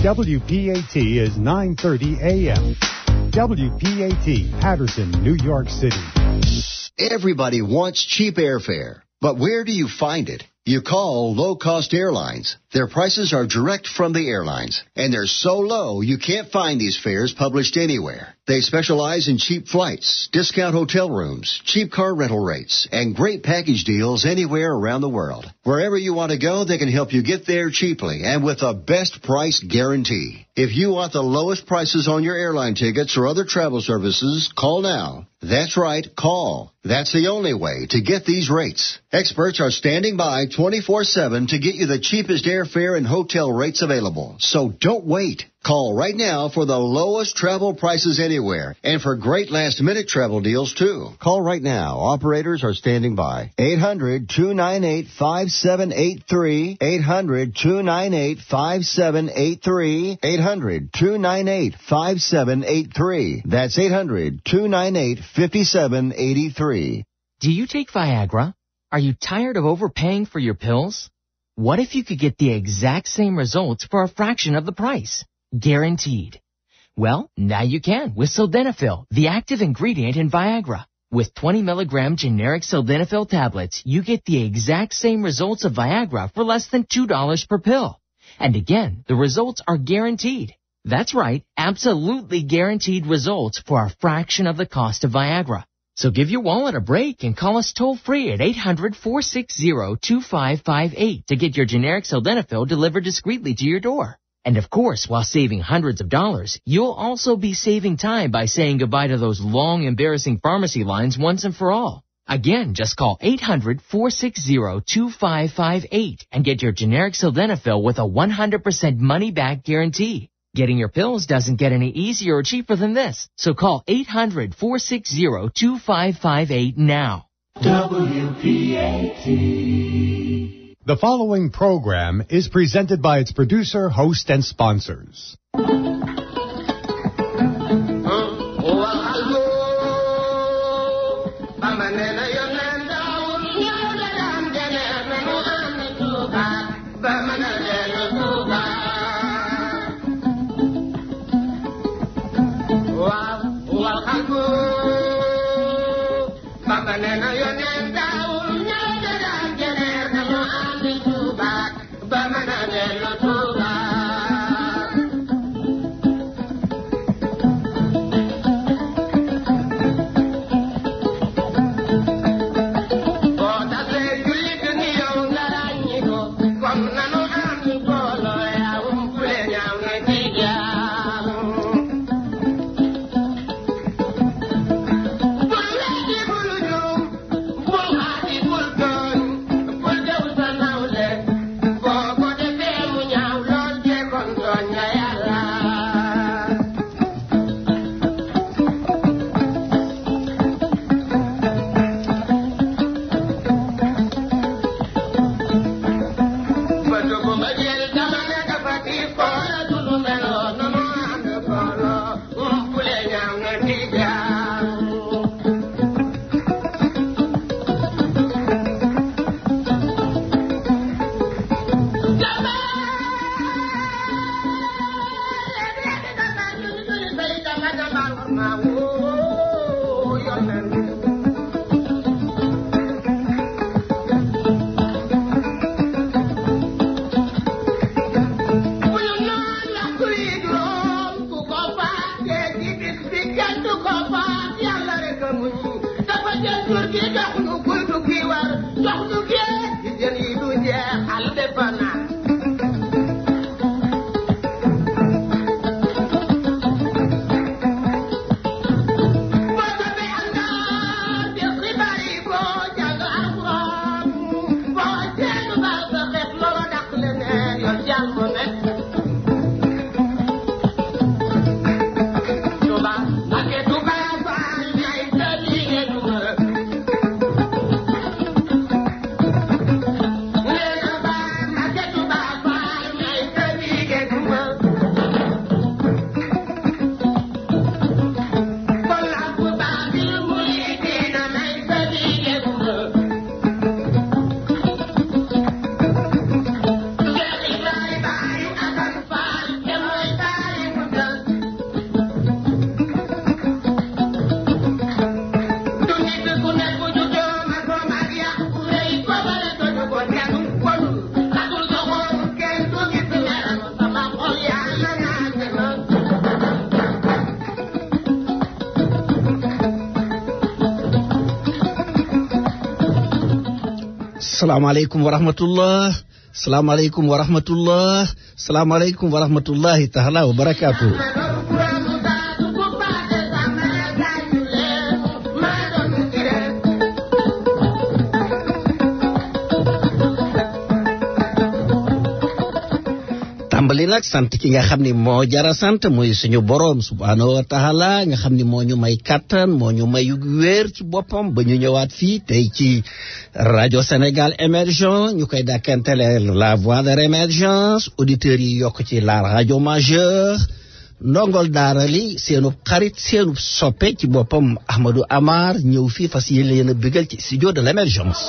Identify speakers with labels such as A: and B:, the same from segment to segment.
A: WPAT is 9:30 a.m. WPAT, Patterson, New York City.
B: Everybody wants cheap airfare, but where do you find it? You call low-cost airlines. Their prices are direct from the airlines, and they're so low you can't find these fares published anywhere. They specialize in cheap flights, discount hotel rooms, cheap car rental rates, and great package deals anywhere around the world. Wherever you want to go, they can help you get there cheaply and with a best price guarantee. If you want the lowest prices on your airline tickets or other travel services, call now. That's right, call. That's the only way to get these rates. Experts are standing by 24/7 to get you the cheapest airfare and hotel rates available. So don't wait. Call right now for the lowest travel prices anywhere and for great last-minute travel deals, too. Call right now. Operators are standing by. 800-298-5783. 800-298-5783. 800-298-5783. That's 800-298-5783.
C: Do you take Viagra? Are you tired of overpaying for your pills? What if you could get the exact same results for a fraction of the price? Guaranteed. Well, now you can with Sildenafil, the active ingredient in Viagra. With 20 milligram generic Sildenafil tablets, you get the exact same results of Viagra for less than $2 per pill. And again, the results are guaranteed. That's right, absolutely guaranteed results for a fraction of the cost of Viagra. So give your wallet a break and call us toll-free at 800-460-2558 to get your generic Sildenafil delivered discreetly to your door. And of course, while saving hundreds of dollars, you'll also be saving time by saying goodbye to those long, embarrassing pharmacy lines once and for all. Again, just call 800-460-2558 and get your generic Sildenafil with a 100% money-back guarantee. Getting your pills doesn't get any easier or cheaper than this. So call 800-460-2558 now.
A: WPAT. The following program is presented by its producer, host, and sponsors.
D: salaamaaleykum wa rahmatullah salaamaaleykum wa rahmatullah salaamaaleykum wa rahmatullahi taala wa barakaatu. tàmbali nag sant ki nga xam ni moo jara sant muy suñu boroom subhaanahu wa taala nga xam ni moo ñu may kàttan moo ñu may wéer ci boppam ba ñu ñëwaat fii tey ci rajo Sénégal émergent ñu koy dàkkantele la voix de l'émergence auditeurs yi yokk ci la rajo majeure ndongol daara li seenub xarit seenub soppe ci boppam Ahmadou Amar ñëw fii fas yéene leen a bégal ci studio de l'émergence.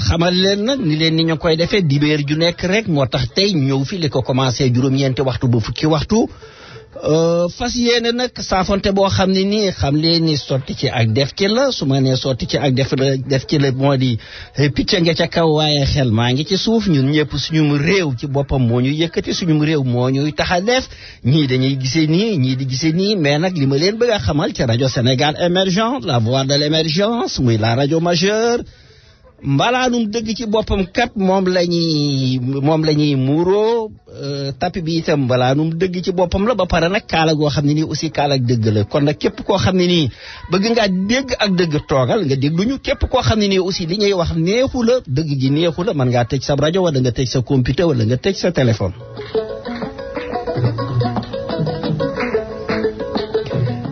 D: xamal leen nag ni leen ni ñu koy defee dibéer ju nekk rek moo tax tey ñëw fi li ko commencé juróom-ñeenti waxtu ba fukki waxtu fas yéene nag saafonte boo xam ne nii xam leen ni sotti ci ak def ci la su ma nee sotti ci ak def ci la moo di picc nga ca kaw waaye xel maa ngi ci suuf ñun ñëpp suñu réew ci boppam moo ñu yëkkati suñu réew moo ñuy tax a def ñii dañuy gisee nii ñii di gisee nii mais nag li ma leen bëgg a xamal ci rajo Sénégal émergent la voix de l'émergence muy la rajo majeure mbalaanum dëgg ci boppam kat moom la ñuy muuroo tapi bi itam mbalaanum dëgg ci boppam la ba pare nag kaala goo xam ne nii aussi kaala ak dëgg la kon nag képp koo xam ne nii bëgg ngaa dégg ak dëgg toogal nga dégluñu képp koo xam ne nii aussi li ñuy wax neexu la dëgg gi neexu la mën ngaa tëj sa rajo wala nga tëj sa computer wala nga tëj sa téléphone.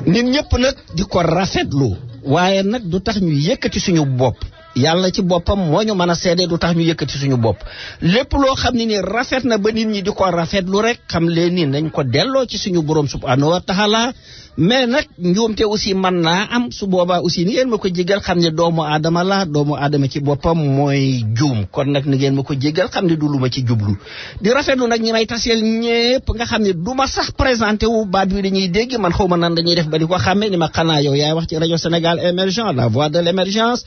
D: nit ñëpp nag di ko rafetlu waaye nag du tax ñu yëkkati suñu bopp. yàlla ci boppam moo ñu mën a seede du tax ñu yëkkati suñu bopp lépp loo xam ne ni rafet na ba nit ñi di ko rafetlu rek xam leen ni nañ ko delloo ci suñu borom subhanahu wa taala mais nag njuumte aussi mën naa am su boobaa aussi ni ngeen ma ko jégal xam ne doomu aadama la doomu aadama ci boppam mooy juum kon nag ni ngeen ma ko jégal xam ne du lu ma ci jublu di rafetlu nag ñi may taseel ñépp nga xam ne du ma sax présenté wu baat bi dañuy dégg man xaw ma nan dañuy def ba di ko xàmmee ni ma xanaa yow yaay wax ci rajo Sénégal émergent la voix de l'émergence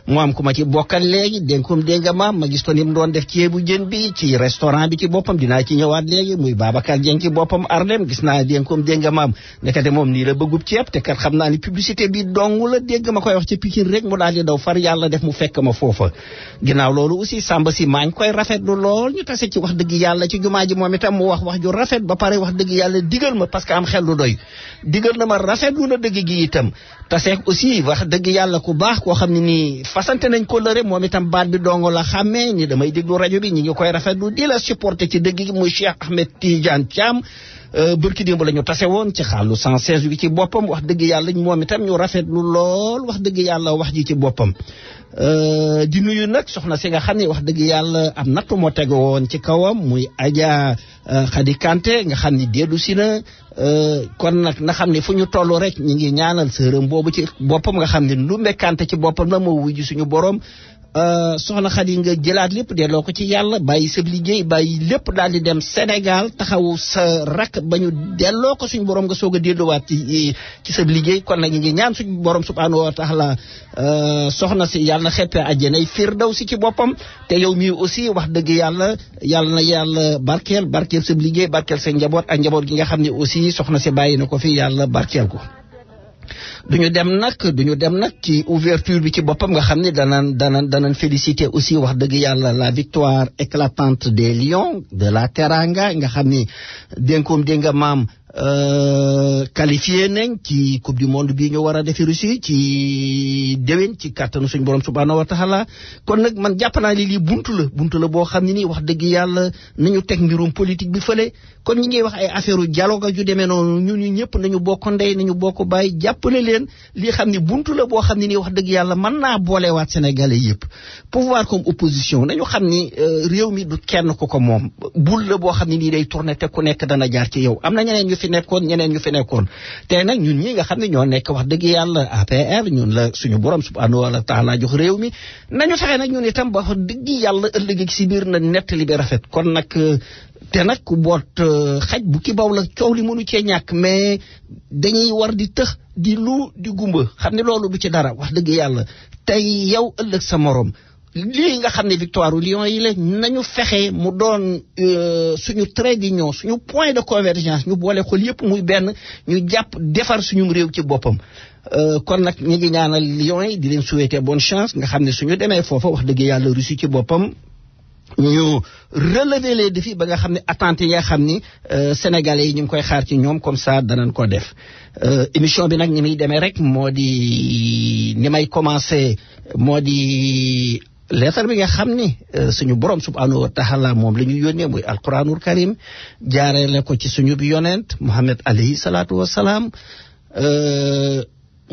D: mu am ku ma ci bokkal léegi dénkum dégg maam ma gis ko ni mu doon def ceebu jën bi ci restaurant bi ci boppam dinaa ci ñëwaat léegi muy Babacar Dieng ci boppam Arlem gis naa dénkum dégg maam nekkate moom nii la bëggub ceeb te kat xam naa ni publicité bi dong la dégg ma koy wax ci Pikine rek mu daal di daw far yàlla def mu fekk ma foofa ginnaaw loolu aussi Samba si maa ngi koy rafetlu lool ñu tase ci wax dëgg yàlla ci jumaa ji moom itam mu wax ju rafet ba pare wax dëgg yàlla digal ma parce que am xel lu doy digal na ma rafetlu na dëgg gi itam taseek aussi wax dëgg yàlla ku baax koo xam ne nii fasante nañ ko lëre moom itam baat bi dongo la xàmmee ni damay déglu rajo bi ñi ngi koy rafetlu di la supporter ci dëgg gi muy Cheikh Ahmed Tidiane Thiam bërki démb la ñu tase woon ci xaalu 116 bi ci boppam wax dëgg yàlla moom itam ñu rafetlu lool wax dëgg yàlla wax ji ci boppam di nuyu nag soxna si nga xam ne wax dëgg yàlla am nattu moo tege woon ci kawam muy Adja Khady Kanté nga xam ni dellu si na kon nag na xam ne fu ñu toll rek ñu ngi ñaanal sërëm boobu ci boppam nga xam ne Ndoumbé Kanté ci boppam la moo wujji suñu borom soxna Khady nga jëlaat lépp delloo ko ci yàlla bàyyi sa liggéey bàyyi lépp daal di dem Sénégal taxawu sa rak ba ñu delloo ko suñu borom nga soog a delluwaat ci sa liggéey kon nag ñu ngi ñaan suñu borom subhanahu wa taala soxna si yàlla na xeppee àjjanay firdawsi ci boppam te yow mii aussi wax dëgg yàlla na yàlla barkeel sa liggéey barkeel sa njaboot ak njaboot gi nga xam ne aussi soxna si bàyyi na ko fi yàlla barkeel ko. duñu dem nag ci ouverture bi ci boppam nga xam ne danañ féliciter aussi wax dëgg yàlla la victoire éclatante des Lions de la Teranga nga xam ni dénkoom dégg nga maam qualifié nañ ci coupe du monde bii ñu war a defi Russie ci déwén ci kàttanu suñu borom subhanahu wa taala kon nag man jàpp naa ni lii buntu la boo xam ne nii wax dëgg yàlla nañu teg mbirum politique bi fële kon ñi ngi wax ay affaire u dialogue ju demee noonu ñun ñëpp nañu bokk ndey nañu bokk bàyyi jàppale leen leen li xam ni buntu la boo xam ne nii wax dëgg yàlla mën naa boolewaat sénégalais yëpp pouvoir comme opposition nañu xam ni réew mi du kenn ku ko moom bul la boo xam ne nii day tourné te ku nekk dana jaar ci yow am na ñeneen ñu fi nekkoon te nag ñun ñi nga xam ne ñoo nekk wax dëgg yàlla APR ñun la suñu borom subhanahu wa taala jox réew mi nañu fexe nag ñun itam ba wax dëgg yàlla ëllëg si biir na nettali bi rafet kon nag te nag ku boot xaj bu ki baw la coow li mënu cee ñàkk mais dañuy war di tëx di lu di gumba xam ne loolu du ci dara wax dëgg yàlla tey yow ëllëg sa morom lii nga xam ne victoire Lions yi la nañu fexe mu doon suñu trait d'union suñu point de convergence ñu boole xol yëpp muy benn ñu jàpp defar suñu réew ci boppam kon nag ñu ngi ñaanal Lions yi di leen souhaiter bonne chance nga xam ne suñu demee foofa wax dëgg yàlla Russie ci boppam ñu relever les défis ba nga xam ne attentes yi nga xam ni sénégalais yi ñu ngi koy xaar ci ñoom comme ça danañ ko def émission bi nag ni muy demee rek moo di ni may commencer moo di lettre bi nga xam ni suñu borom subhanahu wa taala moom la ñu yónnee muy alquranul karim jaareele ko ci suñu bi yonent Muhammad alayhi salaatu wasalaam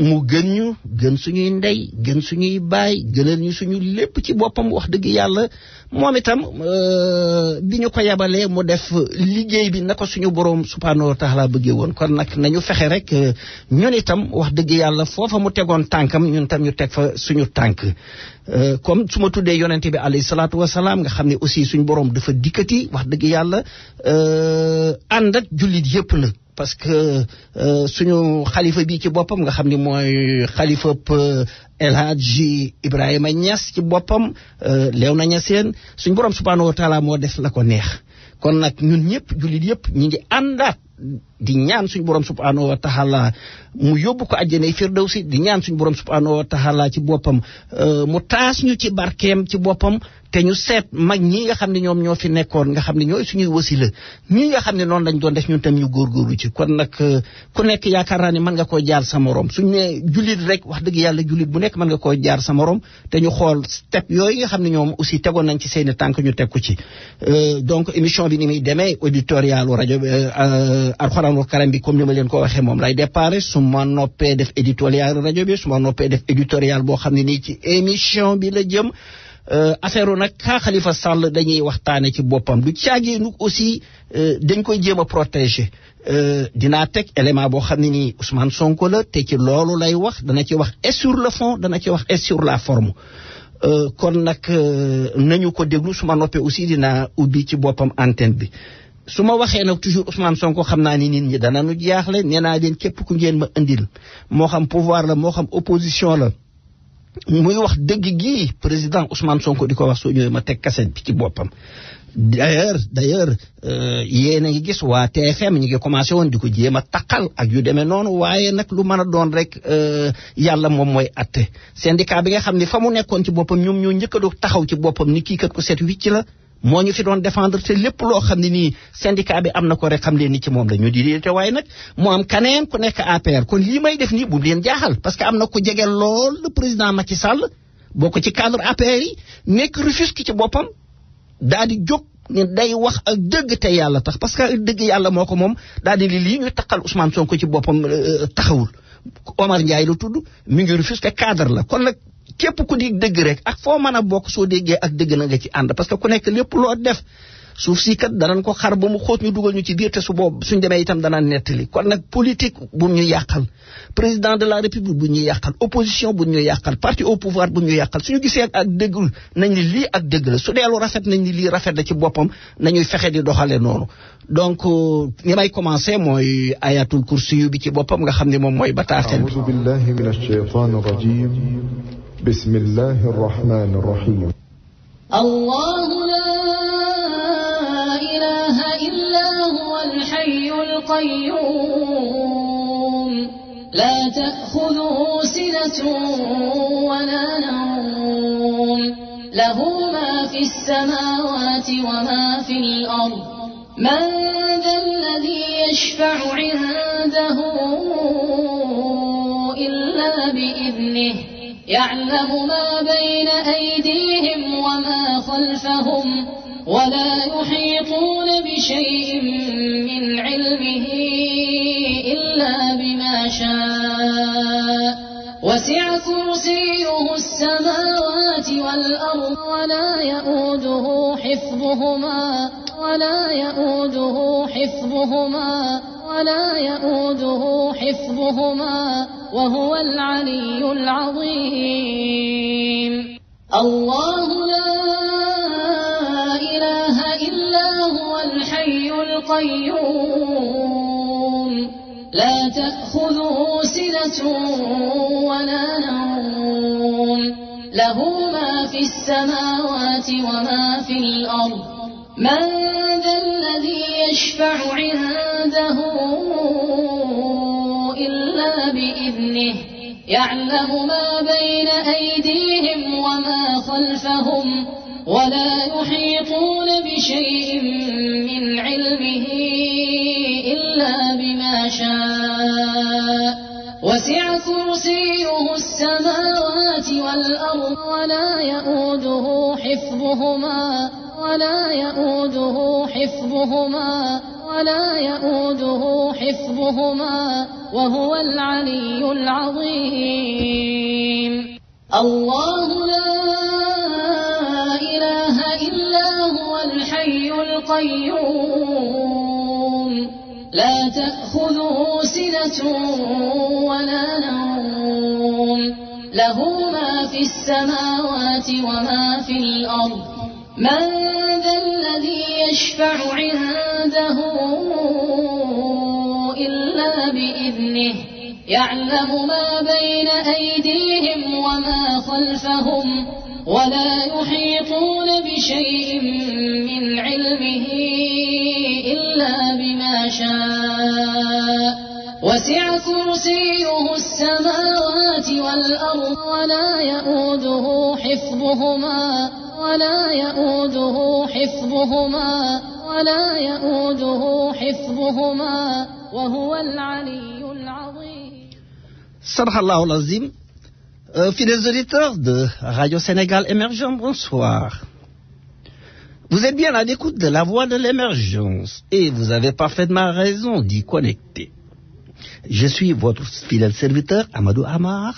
D: mu gën suñuy ndey gën suñuy baay gënal ñu suñu lépp ci boppam wax dëgg yàlla moom itam bi ñu ko yabalee mu def liggéey bi na ko suñu borom subhanahu wa taala bëggee woon kon nag nañu fexe rek ñun itam wax dëgg yàlla foofa mu tegoon tànkam ñun tam ñu teg fa suñu tànk comme su ma tuddee yonente bi alayhi salaatu wasalaam nga xam ne aussi suñu borom dafa dikkati wax dëgg yàlla ànd ak jullit yëpp la parce que suñu xalifa bi ci boppam nga xam ni mooy xalifa El Hadji Ibrahima Niass ci boppam Léona Niassène suñu borom subhanahu wa taala moo def la ko neex kon nag ñun ñëpp jullit yëpp ñi ngi àndaat di ñaan suñu borom subhanahu wa taala mu yóbbu ko àjjanay firdawsi di ñaan suñu borom subhanahu wa taala ci boppam mu taas ñu ci barkeem ci boppam te ñu seet mag ñi nga xam ne ñoom ñoo fi nekkoon nga xam ne ñooy suñuy wasila ñi nga xam ne noonu lañ doon def ñun tam ñu góorgóorlu ci kon nag ku nekk yaakaar naa ne mën nga koo jaar sa morom suñ ne jullit rek wax dëgg yàlla jullit bu nekk mën nga koo jaar sa morom te ñu xool step yooyu nga xam ne ñoom aussi tegoon nañ ci seeni tànk ñu teg ko ci donc émission bi ni muy demee éditorialu rajo alxuraanul karim bi comme ni ma leen ko waxee moom lay déparé su ma noppee def éditorial rajo bi su ma noppee def éditorial boo xam ne nii ci émission bi la jëm affaire nag ka Khalifa Sall dañuy waxtaane ci boppam du caageenu aussi dañ koy jéem a protéger dinaa teg élément boo xam ne nii Ousmane Sonko la te ci loolu lay wax dana ci wax et sur le fond dana ci wax et sur la forme kon nag nañu ko déglu su ma noppee aussi dinaa ubbi ci boppam antenne bi su ma waxee nag toujours Ousmane Sonko xam naa ni nit ñi dana nu jaaxle nee naa leen képp ku ngeen ma indil moo xam pouvoir la moo xam opposition la muy wax dëgg gi président Ousmane Sonko di ko wax soo ñëwee ma teg cassette bi ci boppam d'ailleurs yéen a ngi gis waa TFM ñu ngi commencé woon di ko jéem a taqal ak yu demee noonu waaye nag lu mën a doon rek yàlla moom mooy atte syndicat bi nga xam ne fa mu nekkoon ci boppam ñoom ñoo njëkk a doon taxaw ci boppam ni kii kat ko set wicc la moo ñu fi doon défendre te lépp loo xam ne nii syndicat bi am na ko rek xam leen ni ci moom la ñu di te waaye nag moo am kaneen ku nekk APR kon lii may def nii bu leen jaaxal parce que am na ko jege lool le président Macky Sall bokk ci cadre APR yi nekk Rufisque ci boppam daal di jóg ne day wax ak dëgg te yàlla tax parce que dëgg yàlla moo ko moom daal di lii ñu takkal Ousmane Sonko ci boppam taxawul Omar Ndiaye la tudd mi ngi Rufisque cadre la kon nag képp ku di dëgg rek ak foo mën a bokk soo déggee ak dëgg na nga ci ànd parce que ku nekk lépp loo def suuf si kat danañ ko xar ba mu xóot ñu dugal ñu ci biir te su boobu suñ demee itam dana nettali kon nag politique bu ñu yàqal président de la république bu ñu yàqal opposition bu ñu yàqal parti au pouvoir bu ñu yàqal suñu gisee ak dëggul nañ ni lii ak dëgg la su deelu rafet nañ ni lii rafet la ci boppam nañuy fexe di doxale noonu donc ni may commencé mooy ayatul kursi bi ci boppam nga xam ne moom mooy bataaxel bi.
E: a'uuzu billahi minash shaytaanir rajiim. bismillahir rahmaanir rahiim.
F: الله لا إله إلا هو الحي القيوم لا تأخذه سنة ولا نوم له ما في السماوات وما في الأرض من ذا الذي يشفع عنده إلا بإذنه يعلم ما بين أيديهم وما خلفهم ولا يحيطون بشيء من علمه إلا بما شاء وسع كرسيه السماوات والأرض ولا يؤوده حفظهما وهو العلي العظيم الله لا إله إلا هو الحي القيوم لا تأخذه سنة ولا نوم له ما في السماوات وما في الأرض من ذا الذي يشفع عنده إلا بإذنه يعلم ما بين أيديهم وما خلفهم ولا يحيطون بشيء من علمه إلا بما شاء وسع كرسيه السماوات والأرض ولا يؤوده حفظهما وهو العلي العظيم الله لا إله إلا هو الحي القيوم لا تأخذه سنة ولا نوم له ما في السماوات وما في الأرض من ذا الذي يشفع عنده إلا بإذنه يعلم ما بين أيديهم وما خلفهم ولا يحيطون بشيء من علمه إلا بما شاء وسع كرسيه السماوات والأرض ولا يؤوده حفظهما وهو العلي العظيم.
D: صدق الله العظيم. Fidèles auditeurs de Radio Sénégal Émergent, bonsoir. Vous êtes bien à l'écoute de la voix de l'émergence et vous avez parfaitement raison d'y connecter. Je suis votre fidèle serviteur Amadou Amar.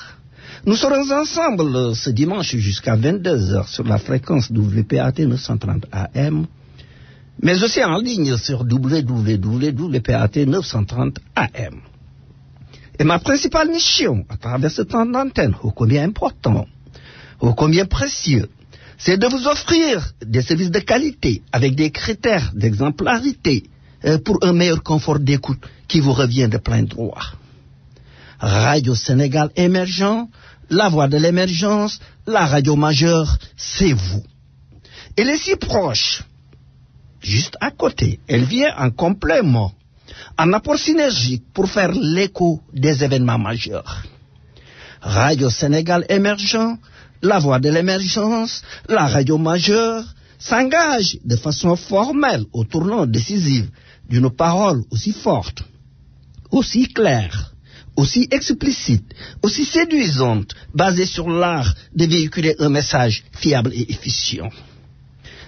D: Nous serons ensemble ce dimanche jusqu'à 22h sur la fréquence WPAT 930 AM, mais aussi en ligne sur www.pat 930 AM. Et ma principale mission à travers ce temps d'antenne, ô combien important, ô combien précieux, c'est de vous offrir des services de qualité avec des critères d'exemplarité pour un meilleur confort d'écoute qui vous revient de plein droit. Radio Sénégal Émergent, la voix de l'émergence, la radio majeure, c'est vous. Elle est si proche, juste à côté, elle vient en complément, en apport synergique pour faire l'écho des événements majeurs. Radio Sénégal Émergent, la voix de l'émergence, la radio majeure, s'engage de façon formelle au tournant décisif d'une parole aussi forte, aussi claire, aussi explicite, aussi séduisante, basée sur l'art de véhiculer un message fiable et efficient.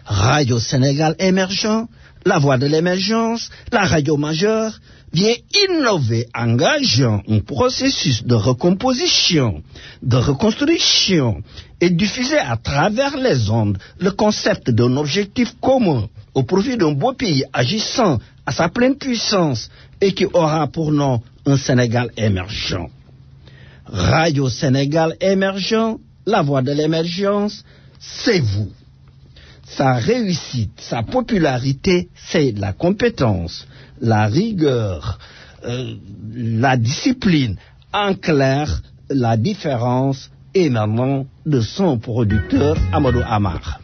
D: Radio Sénégal Émergent, la voix de l'émergence, la radio majeure, vient innover, engageant un processus de recomposition, de reconstruction et diffuser à travers les ondes le concept d'un objectif commun au profit d'un beau pays agissant à sa pleine puissance et qui aura pour nom un Sénégal émergent. Radio Sénégal Émergent, la voix de l'émergence, c'est vous. Sa réussite, sa popularité, c'est la compétence, la rigueur, la discipline, en clair, la différence émanant de son producteur Amadou Amar.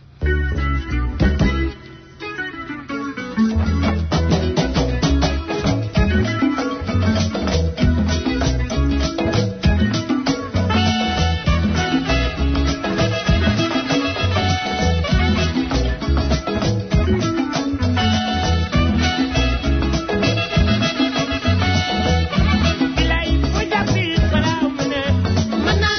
G: Mana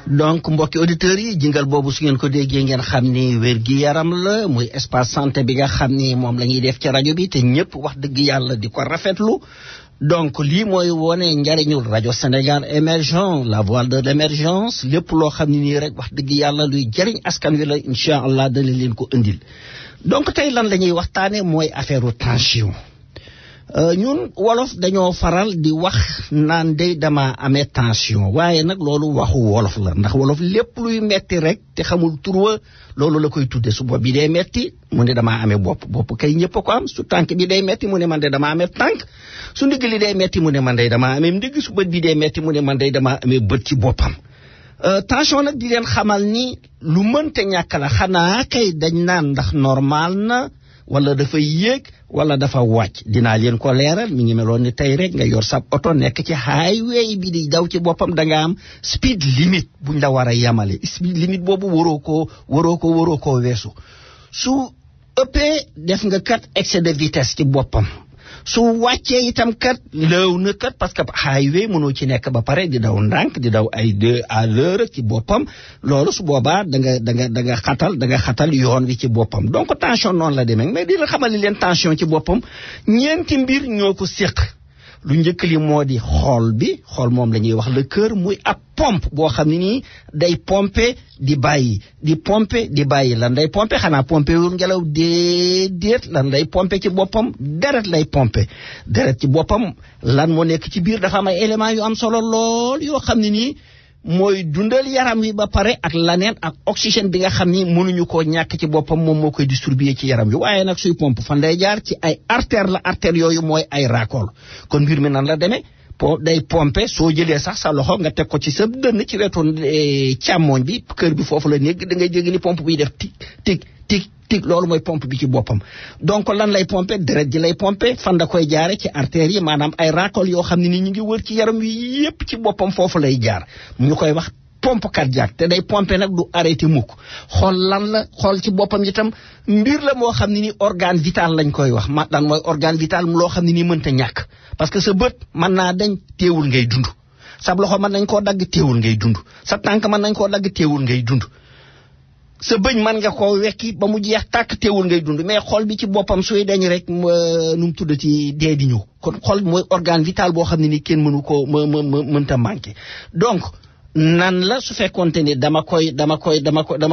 D: donc mbokki auditeurs yi jingal boobu su ngeen ko déggee ngeen xam ni wér gi yaram la muy espace santé bi nga xam ni moom la ñuy def ci rajo bi te ñëpp wax dëgg yàlla di ko rafetlu donc lii mooy wone njariñul rajo Sénégal émergent la voix de l'émergence lépp loo xam ne nii rek wax dëgg yàlla luy jariñ askan wi la incha allah dana leen ko indil donc tey lan la ñuy waxtaane mooy affaire tension ñun wolof dañoo faral di wax naan day dama amee tension waaye nag loolu waxu wolof la ndax wolof lépp luy metti rek te xamul turwa loolu la koy tudde su bopp bi day metti mu ne damaa amee bopp kay ñëpp a ko am su tànk bi day metti mu ne man de damaa amee tànk su ndigg li day metti mu ne man day damaa amee ndigg su bët bi day metti mu ne man day damaa amee bët ci boppam tension nag di leen xamal ni lu mënta ñàkk la xanaa kay dañ naan ndax normal na wala dafa yéeg wala dafa wàcc dinaa leen ko leeral mi ngi meloon ni tey rek nga yor sab oto nekk ci highway bi di daw ci boppam da nga am speed limit buñ la war a yemale speed limit boobu waroo koo weesu su ëppee def nga kat excès de vitesse ci boppam su wàccee itam kat lëw na kat parce que highway mënoo ci nekk ba pare di daw ndànk di daw ay 2 à l'heure ci boppam loolu su boobaa da nga xatal yoon wi ci boppam donc tension noonu la demee mais di la xamal leen tension ci boppam ñeenti mbir ñoo ko séq lu njëkk li moo di xool moom la ñuy wax le cœur muy ab pompe boo xam ne nii day pomper di bàyyi lan day pomper xanaa pomper wul ngelaw déedéet lan lay pomper ci boppam deret lay pomper deret ci boppam lan moo nekk ci biir dafa am ay éléments yu am solo lool yoo xam ne nii mooy dundal yaram wi ba pare ak laneen ak oxygène bi nga xam ni mënuñu koo ñàkk ci boppam moom moo koy distribuer ci yaram wi waaye nag suy pompe fan day jaar ci ay artère yooyu mooy ay raakool kon mbir mi nan la demee day pompe soo jëlee sax sa loxo nga teg ko ci sa dënn ci wetu càmmooñ bi kër bi foofu la nekk da ngay jéggi ni pompe biy def tig loolu mooy pompe bi ci boppam donc lan lay pompe deret ji lay pompe fan da koy jaare ci artères yi maanaam ay raakool yoo xam ne ni ñu ngi wër ci yaram wi yépp ci boppam foofu lay jaar ñu koy wax pompe cardiaque te day pompe nag du arrêté mukk xool ci boppam itam mbir la moo xam ne ni organe vital lañ koy wax dan mooy organe vital loo xam ne ni mënta ñàkk parce que sa bët mën naa dañ teewul ngay dund sa loxo mën nañ koo dagg teewul ngay dund sa tànk mën nañ koo dagg teewul ngay dund sa bëñ mën nga koo wekki ba mu jeex tàkk teewul ngay dund mais xol bi ci boppam suy dañ rek nu mu tudd ci dee di ñëw kon xol mooy organe vital boo xam ne ni kenn mënu koo mënta manqué donc nan la su fekkoonte ni dama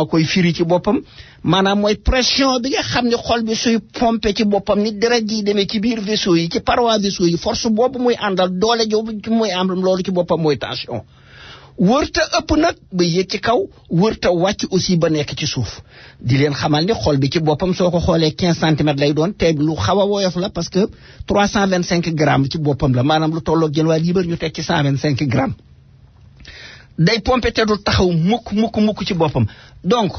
D: koy firi ci boppam maanaam mooy pression bi nga xam ne xol bi suy pomper ci boppam ni deret ji demee ci biir vaisseau yi ci paroi vaisseau yi force boobu muy àndal doole joobu muy am loolu ci boppam mooy tension wërta ëpp nag ba yéeg ci kaw wërta wàcc aussi ba nekk ci suuf di leen xamal ni xol bi ci boppam soo ko xoolee 15 centimètres lay doon te lu xaw a woyof la parce que 325 grammes ci boppam la maanaam lu tolloog jën waa liibar ñu teg ci 125 grammes day pompe te du taxaw mukk ci boppam donc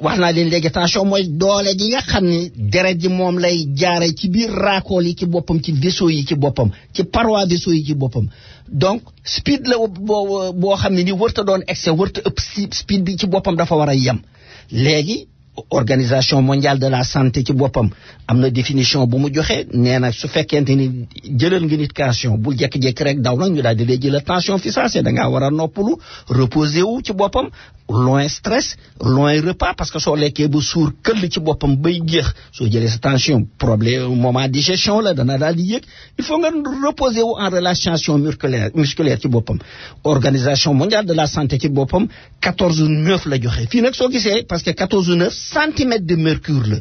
D: wax naa leen léegi tension mooy doole ji nga xam ni deret ji moom lay jaare ci biir raakool yi ci boppam ci vaisseau yi ci boppam ci paroi vaisseau yi ci boppam donc speed la boo xam ne ni wërta doon excès wërta ëpp speed bi ci boppam dafa war a yem léegi organisation mondiale de la santé ci boppam am na définition bu mu joxe nee na su fekkente ni jëlal nga nit tension bul jekki-jekki rek daw nag ñu daal di lay jëlal tension fi saa da ngaa war a noppalu reposer wu ci boppam loin stress loin repas parce que soo lekkee ba suur këll ci boppam bay jeex soo jëlee sa tension problème moment digestion la dana daal di yëg il faut nga reposer wu en relaxation musculaire ci boppam organisation mondiale de la santé ci boppam 14,9 la joxe fii nag soo gisee parce que 14,9 centimètres de mercure la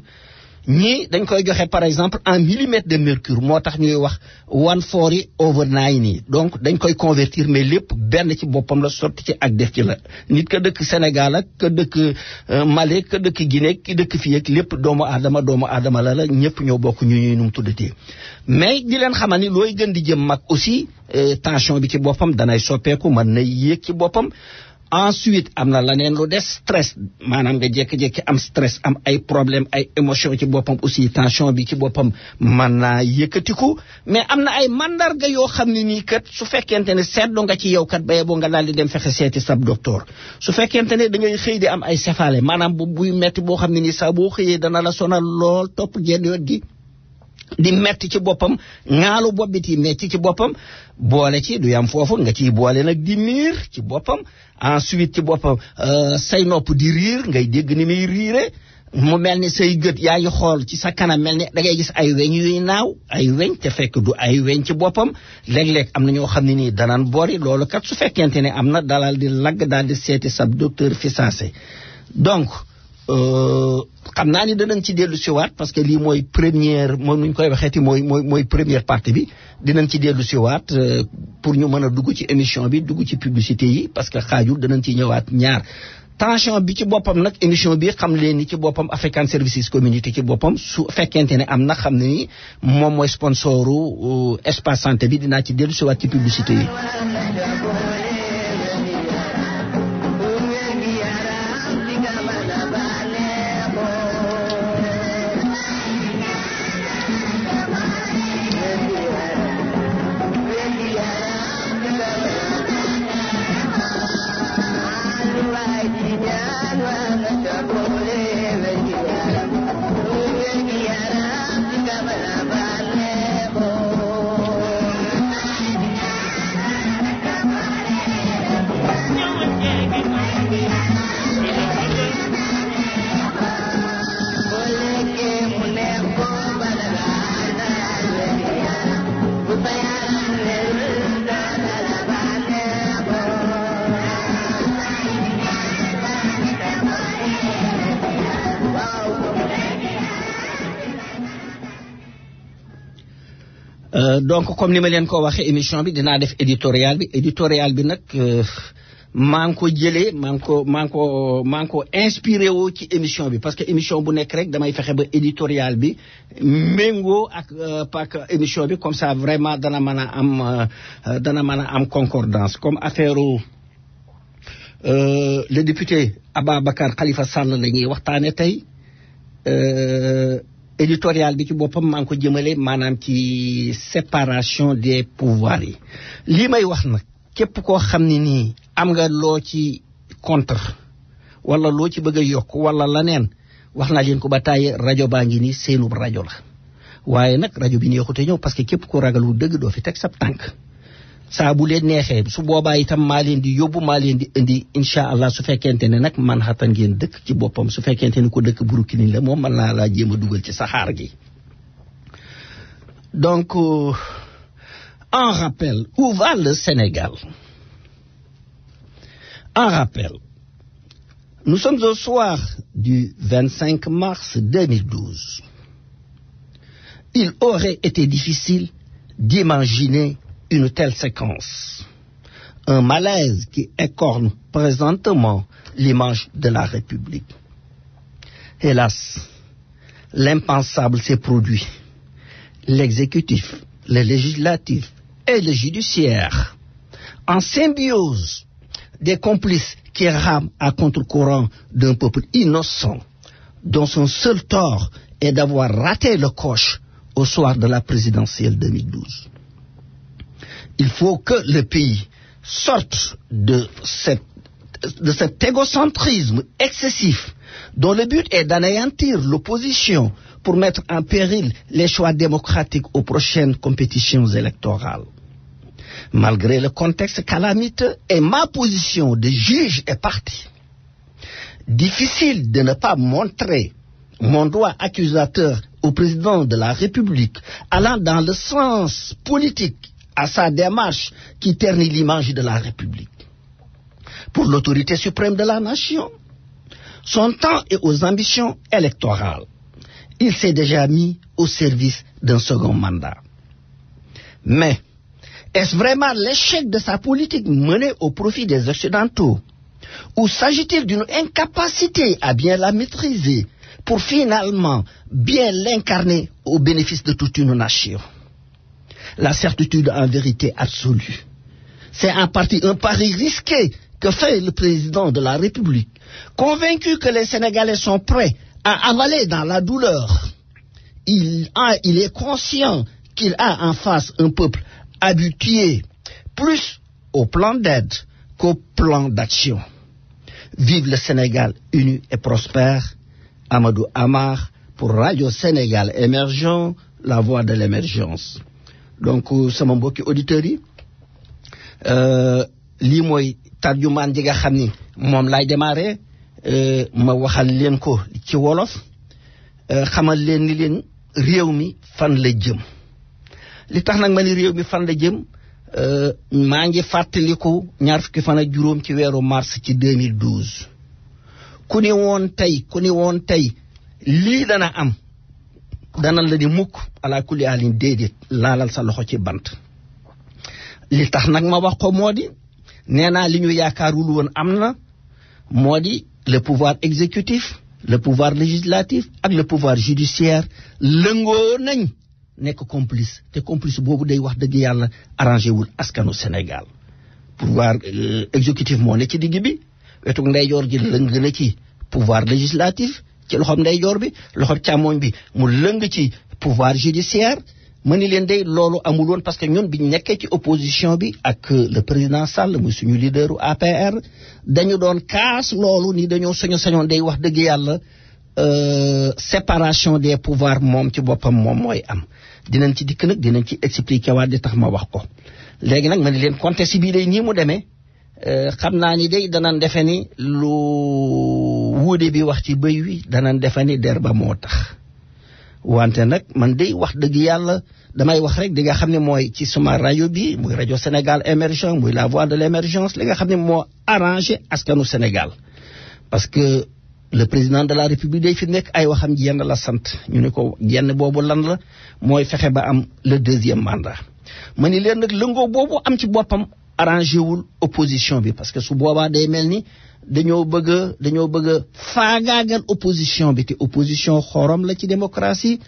D: ñii dañ koy joxe par exemple en millimètres de mercure moo tax ñuy wax 140/9 nii donc dañ koy convertir mais lépp benn ci boppam la sotti ci ak def ci la nit ka dëkk Sénégal ak ka dëkk Mali ka dëkk Guinée ki dëkk fii ak lépp doomu aadama la ñëpp ñoo bokk ñu num tuddatee mais di leen xamal ni looy gën di jëm mag aussi tension bi ci boppam danay soppeeku mën na yéeg ci boppam ensuite am na leneen lu des stress maanaam nga jékki-jékki am stress am ay problème ay émotion ci boppam aussi tension bi ci boppam mën naa yëkkatiku mais am na ay mandarga yoo xam ne nii kat su fekkente ne seetlu nga ci yow kat baye boo nga daal di dem fexe seeti sab docteur su fekkente ne da ngay xëy di am ay céphalée maanaam buy metti boo xam ne nii saa boo xëyee dana la sonal lool topp genn yoon gi di metti ci boppam ŋaalu bopp bi ti metti ci boppam boole ci du yam foofu nga ciy boole nag di miir ci boppam ensuite ci boppam say nopp di riir ngay dégg ni muy riire mu mel ni say gët yaa ngi xool ci sa kanam mel ni da ngay gis ay weñ yuy naaw ay weñ te fekk du ay weñ ci boppam léeg-léeg am na ñoo xam ne nii danaan bori loolu kat su fekkente ne am na dalal di lagg daal di seeti sab docteur fi saase donc xam naa ni danañ ci dellu siwaat parce que lii mooy première moom nuñ koy waxeeti mooy première partie bi dinañ ci dellu siwaat pour ñu mën a dugg ci émission bi dugg ci publicité yi parce que xaajul danañ ci ñëwaat ñaar tension bi ci boppam nag émission bi xam leen ni ci boppam African Services Community ci boppam su fekkente ne am na xam ne ni moom mooy sponsoru espace santé bi dinaa ci dellu siwaat ci publicité yi donc comme ni ma leen ko waxee émission bi dinaa def éditorial bi nag maa ngi ko jëlee maa ngi ko inspiré woo ci émission bi parce que émission bu nekk rek damay fexe ba éditorial bi méngoo ak émission bi comme ça vraiment dana mën a am concordance comme affaire le député Ababacar Khalifa Sall la ñuy waxtaane tey éditorial bi ci boppam maa ngi ko jëmale maanaam ci séparation des pouvoirs yi lii may wax nag képp koo xam ne nii am nga loo ci contre wala loo ci bëgg a yokk wala laneen wax naa leen ko ba tàyyi rajo baa ngi nii seenub rajo la waaye nag rajo bi neexute ñëw parce que képp ko ragal wu dëgg doo fi teg sab tànk saa bu leen neexee su boobaa itam maa leen di yóbbu maa leen di indi incha allah su fekkente ne nag Manhattan ngeen dëkk ci boppam su fekkente ne ko dëkk Brooklyn la moom mën naa laa jéem a dugal ci saxaar gi donc en rappel où va le Sénégal en rappel nous sommes au soir du 25 mars 2012 il aurait été difficile d'imaginer une telle séquence, un malaise qui écorne présentement l'image de la République. Hélas, l'impensable s'est produit. L'exécutif, le législatif et le judiciaire, en symbiose des complices qui rament à contre-courant d'un peuple innocent, dont son seul tort est d'avoir raté le coche au soir de la présidentielle 2012. Il faut que le pays sorte de cet égocentrisme excessif dont le but est d'anéantir l'opposition pour mettre en péril les choix démocratiques aux prochaines compétitions électorales. Malgré le contexte calamiteux et ma position de juge et partie, difficile de ne pas montrer mon doigt accusateur au président de la République allant dans le sens politique à sa démarche qui ternit l'image de la République. Pour l'autorité suprême de la nation, son temps est aux ambitions électorales. Il s'est déjà mis au service d'un second mandat. Mais, est-ce vraiment l'échec de sa politique menée au profit des Occidentaux? Ou s'agit-il d'une incapacité à bien la maîtriser pour finalement bien l'incarner au bénéfice de toute une nation? La certitude en vérité absolue. C'est en partie un pari risqué que fait le président de la République, convaincu que les Sénégalais sont prêts à avaler dans la douleur. Il est conscient qu'il a en face un peuple habitué plus au plan d'aide qu'au plan d'action. Vive le Sénégal uni et prospère. Amadou Amar pour Radio Sénégal Émergent, la voix de l'émergence. Donc sama mbokki auditeurs yi lii mooy tarjumaan ji nga xam ni moom laay démarrer ma waxal leen ko ci wolof xamal leen ni leen réew mi fan la jëm. li tax nag ma ni réew mi fan la jëm maa ngi fàttaliku ñaar fukki fan ak juróom ci weeru mars ci 2012 ku ni woon tey lii dana am dana la di mukk ala kulli alin déedéet laalal sa loxo ci bant. li tax nag ma wax ko moo di nee naa li ñu yaakaarul woon am na moo di le pouvoir exécutif le pouvoir législatif ak le pouvoir judiciaire lëngoo nañ nekk complice te complice boobu day wax dëgg yàlla arrangé wul askanu Sénégal. pouvoir exécutif moo ne ci digg bi wetu ndeyjoor ji lëng na ci pouvoir législatif ci loxoom ndeyjoor bi loxoom càmmoñ bi mu lëng ci pouvoir judiciaire. ma ni leen day loolu amul woon parce que ñun biñ nekkee ci opposition bi ak le président Sall muy suñu leaderu APR dañu doon kaas loolu ni dañoo sañoon day wax dëgg yàlla séparation des pouvoirs moom ci boppam moom mooy am. dinañ ci dikk nag dinañ ci expliquer waat di tax ma wax ko léegi nag ma ni leen contexte bii day nii mu demee xam naa ni day danañ defe ni lu wuude bi wax ci bëy wi danañ defe ni der ba moo tax. wante nag man day wax dëgg yàlla damay wax rek di nga xam ne mooy ci suma rajo bi muy rajo Sénégal émergent muy la voix de l'émergence li nga xam ne moo arrangé askanu Sénégal. parce que le président de la République day fi nekk ay waxam jenn la sant ñu ne ko jenn boobu lan la mooy fexe ba am le 2e mandat. ma ni leen nag lëngoo boobu am ci boppam arrangé wul opposition bi parce que su boobaa day mel ni dañoo bëgg a faagaagal opposition bi te opposition xorom la ci démocratie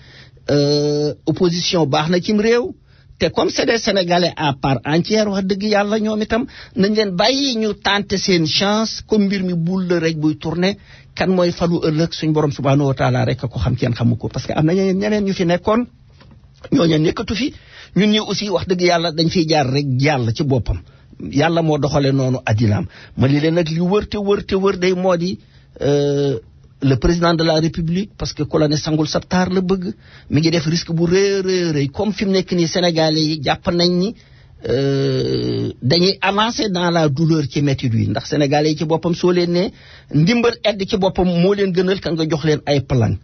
D: opposition baax na cim réew te comme c'est des Sénégalais à part entière wax dëgg yàlla ñoom itam nañ leen bàyyi ñu tenter seen chance comme mbir mi bul la rek buy tourner kan mooy falu ëllëg suñ borom subhanahu wa taala rek ko xam kenn xamu ko parce que am na ñeneen ñu fi nekkoon ñooñu nekkatu fi ñun ñi aussi wax dëgg yàlla dañ fiy jaar rek jàll ci boppam. yàlla moo doxale noonu addinaam ma li leen nag li wër te wër day moo di le président de la République parce que ku la ne sangul sa taar la bëgg mi ngi def risque bu rëy comme fi mu nekk nii Sénégalais yi jàpp nañ ni dañuy avancer dans la douleur ci métit yi ndax Sénégalais yi ci boppam soo leen ne ndimbal aide ci boppam moo leen gënal ka nga jox leen ay plan.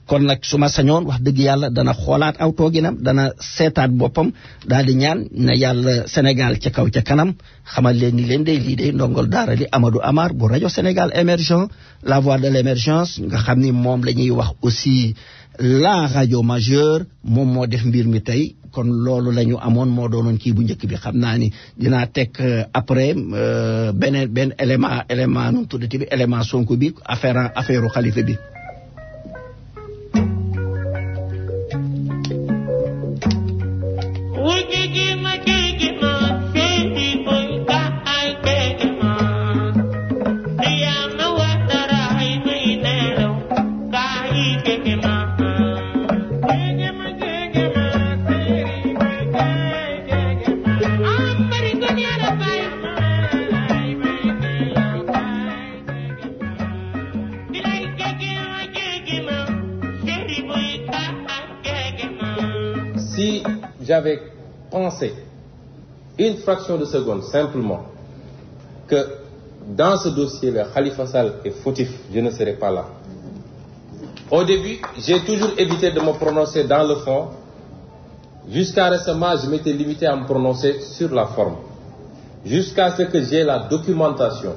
D: kon nag su ma sañoon wax dëgg yàlla dana xoolaat aw tooginam dana seetaat boppam daal di ñaan na yàlla Sénégal ca kaw ca kanam xamal leen ni leen day lii day ndongol daara li Amadou Amar bu rajo Sénégal émergent la voix de l'émergence nga xam ni moom la ñuy wax aussi la rajo majeure moom moo def mbir mi tey kon loolu la ñu amoon moo doonoon kii bu njëkk bi xam naa ni dinaa teg après benn élément nu mu tuddati bi élément Sonko bi affaire xalifa bi.
G: Si j'avais pensé une fraction de seconde simplement que dans ce dossier-là, Khalifa Sall est fautif, je ne serais pas là. Au début, j'ai toujours évité de me prononcer dans le fond. Jusqu'à récemment, je m'étais limité à me prononcer sur la forme. Jusqu'à ce que j'ai la documentation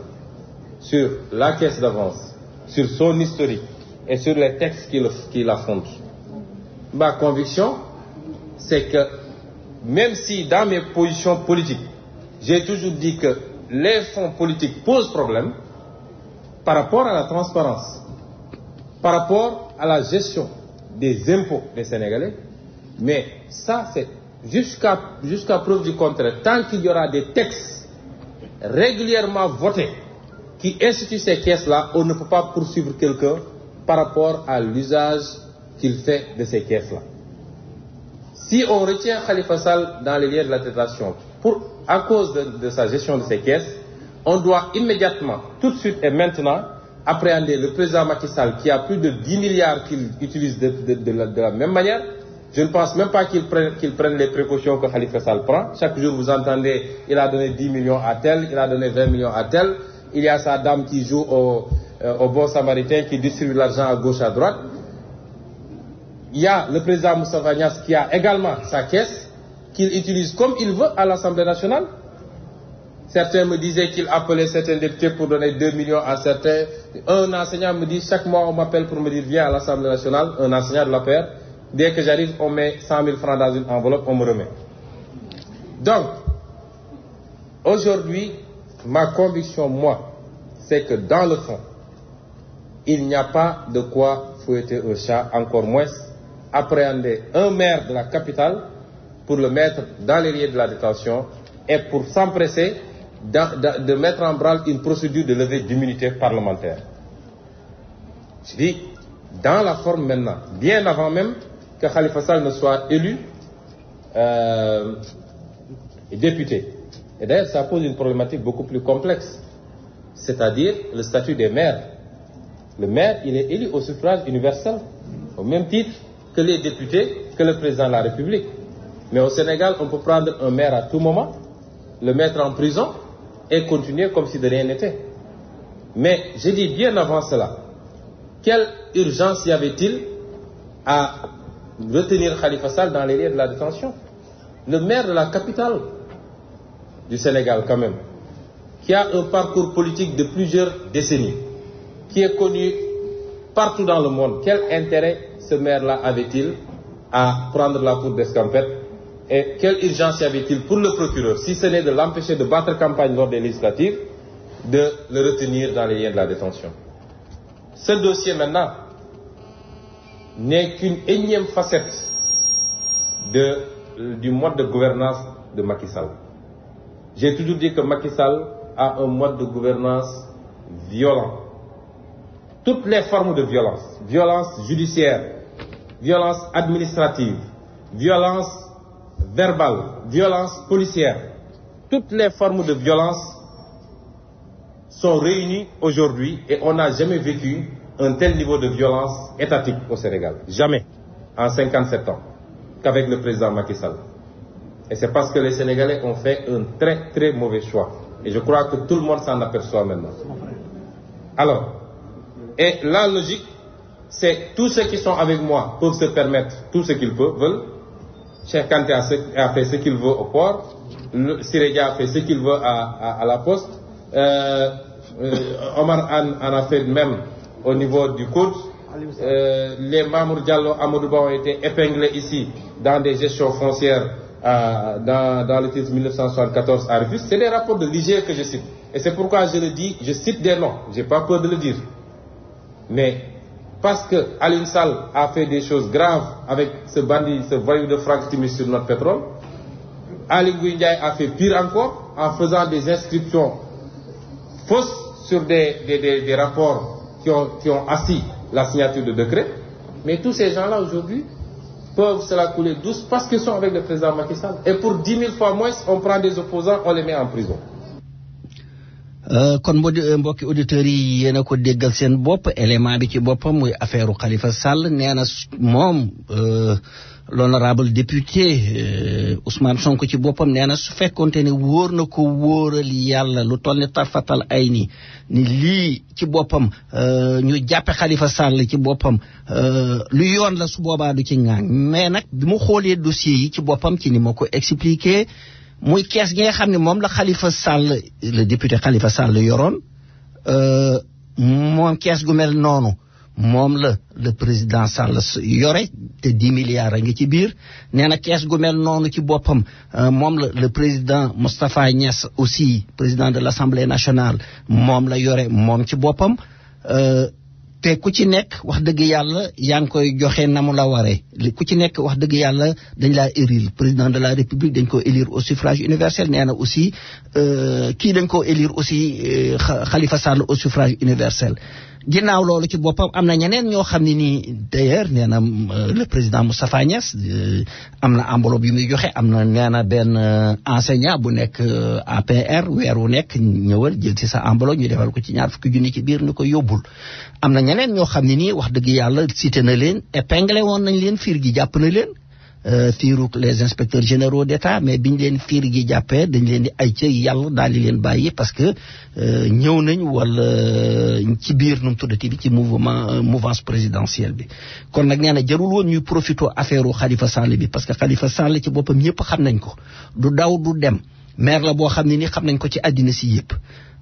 G: sur la caisse d'avance, sur son historique et sur les textes qui la fondent. Ma conviction, c'est que même si dans mes positions politiques, j'ai toujours dit que les fonds politiques posent problème par rapport à la transparence, par rapport à la gestion des impôts des Sénégalais, mais ça c'est jusqu'à preuve du contraire. Tant qu'il y aura des textes régulièrement votés qui instituent ces caisses-là, on ne peut pas poursuivre quelqu'un par rapport à l'usage qu'il fait de ces caisses-là. Si on retient Khalifa Sall dans les liens de la tentation à cause de sa gestion de ces caisses, on doit immédiatement, tout de suite et maintenant, appréhender le président Macky Sall qui a plus de 10 milliards qu'il utilise de la même manière Je ne pense même pas qu'il prenne les précautions que Khalifa Sall prend. Chaque jour, vous entendez, il a donné 10 millions à tel, il a donné 20 millions à tel. Il y a sa dame qui joue au bon samaritain, qui distribue l'argent à gauche, à droite. Il y a le président Moustapha Niasse qui a également sa caisse, qu'il utilise comme il veut à l'Assemblée nationale. Certains me disaient qu'il appelait certains députés pour donner 2 millions à certains. Un enseignant me dit, chaque mois on m'appelle pour me dire, viens à l'Assemblée nationale, un enseignant de l'APR. Dès que j'arrive, on met 100 000 francs dans une enveloppe, on me remet. Donc, aujourd'hui, ma conviction, moi, c'est que dans le fond, il n'y a pas de quoi fouetter un chat, encore moins appréhender un maire de la capitale pour le mettre dans les lieux de la détention et pour s'empresser de mettre en branle une procédure de levée d'immunité parlementaire. Je dis, dans la forme maintenant, bien avant même que Khalifa Sall ne soit élu député. Et d'ailleurs, ça pose une problématique beaucoup plus complexe, c'est-à-dire le statut des maires. Le maire, il est élu au suffrage universel, au même titre que les députés, que le président de la République. Mais au Sénégal, on peut prendre un maire à tout moment, le mettre en prison et continuer comme si de rien n'était. Mais je dis bien avant cela, quelle urgence y avait-il à retenir Khalifa Sall dans les lieux de la détention? Le maire de la capitale du Sénégal quand même, qui a un parcours politique de plusieurs décennies, qui est connu partout dans le monde. Quel intérêt ce maire-là avait-il à prendre la cour d'escampette? Et quelle urgence y avait-il pour le procureur, si ce n'est de l'empêcher de battre campagne lors des législatives, de le retenir dans les lieux de la détention? Ce dossier maintenant n'est qu'une énième facette du mode de gouvernance de Macky Sall. J'ai toujours dit que Macky Sall a un mode de gouvernance violent. Toutes les formes de violence, violence judiciaire, violence administrative, violence verbale, violence policière, toutes les formes de violence sont réunies aujourd'hui et on n'a jamais vécu un tel niveau de violence étatique au Sénégal. Jamais, en 57 ans, qu'avec le président Macky Sall. Et c'est parce que les Sénégalais ont fait un très très mauvais choix. Et je crois que tout le monde s'en aperçoit maintenant. Alors, et la logique, c'est tous ceux qui sont avec moi peuvent se permettre tout ce qu'ils veulent. Cheikh Kanté a fait ce qu'il veut au port. Sirédia a fait ce qu'il veut à la poste. Omar Anne en a fait de même au niveau du COUD. Les Mamour Diallo, Amadouba ont été épinglés ici dans des gestions foncières dans le titre 1974 à Rufisque. C'est des rapports de l'IGE que je cite. Et c'est pourquoi je le dis, je cite des noms. J'ai pas peur de le dire. Mais parce que Alioune Sall a fait des choses graves avec ce bandit, ce voyou de Franck Timis sur notre pétrole, Ali Ngouille Ndiaye a fait pire encore en faisant des inscriptions fausses sur des rapports qui ont assis la signature de décret. Mais tous ces gens-là aujourd'hui peuvent se la couler douce parce qu'ils sont avec le président Macky Sall. Et pour 10 000 fois moins, on prend des opposants, on les met en prison.
D: kon mbokki auditeurs yi yéen a ko déggal seen bopp élément bi ci boppam muy affaire Khalifa Sall nee na moom l'honorable député Ousmane Sonko ci boppam nee na su fekkonte ne wóor na ko wóoral yàlla lu toll ne tarfatal ay ni lii ci boppam ñu jàppe Khalifa Sall ci boppam lu yoon la su boobaa du ci ŋaaŋ mais nag bi mu xoolee dossier yi ci boppam ci ni ma ko expliqué muy kees gi nga xam ne moom la Khalifa Sall le député Khalifa Sall yoroon moom kees gu mel noonu moom la le président Sall yore te 10 milliards a ngi ci biir nee na kees gu mel noonu ci boppam moom la le président Moustapha Niasse aussi président de l'Assemblée nationale moom la yore moom ci boppam te ku ci nekk wax dëgg yàlla yaa ngi koy joxe na mu la waree ku ci nekk wax dëgg yàlla dañ laa élire président de la république dañ ko élire au suffrage universel nee na aussi kii dañ ko élire aussi Khalifa Sall au suffrage universel ginnaaw loolu ci boppam am na ñeneen ñoo xam ne nii d'ailleurs nee na le président Moustapha Niasse am na enveloppe yu muy joxe am na nee na benn enseignant bu nekk APR weer wu nekk ñëwal jël ci sa enveloppe ñu defal ko ci 20 junni ci biir ni ko yóbbul am na ñeneen ñoo xam ne nii wax dëgg yàlla cité na leen épinglé woon nañ leen fiir gi jàpp na leen fiiru les inspecteurs généraux d'État mais biñ leen fiir gi jàppee dañ leen di ay ca yàlla daal di leen bàyyi parce que ñëw nañ wala ci biir nu mu tuddati bi ci mouvance présidentielle bi kon nag nee na jarul woon ñuy profité affaire u Khalifa Sall bi parce que Khalifa Sall ci boppam ñëpp xam nañ ko du daw du dem maire la boo xam ne ni xam nañ ko ci àddina si yëpp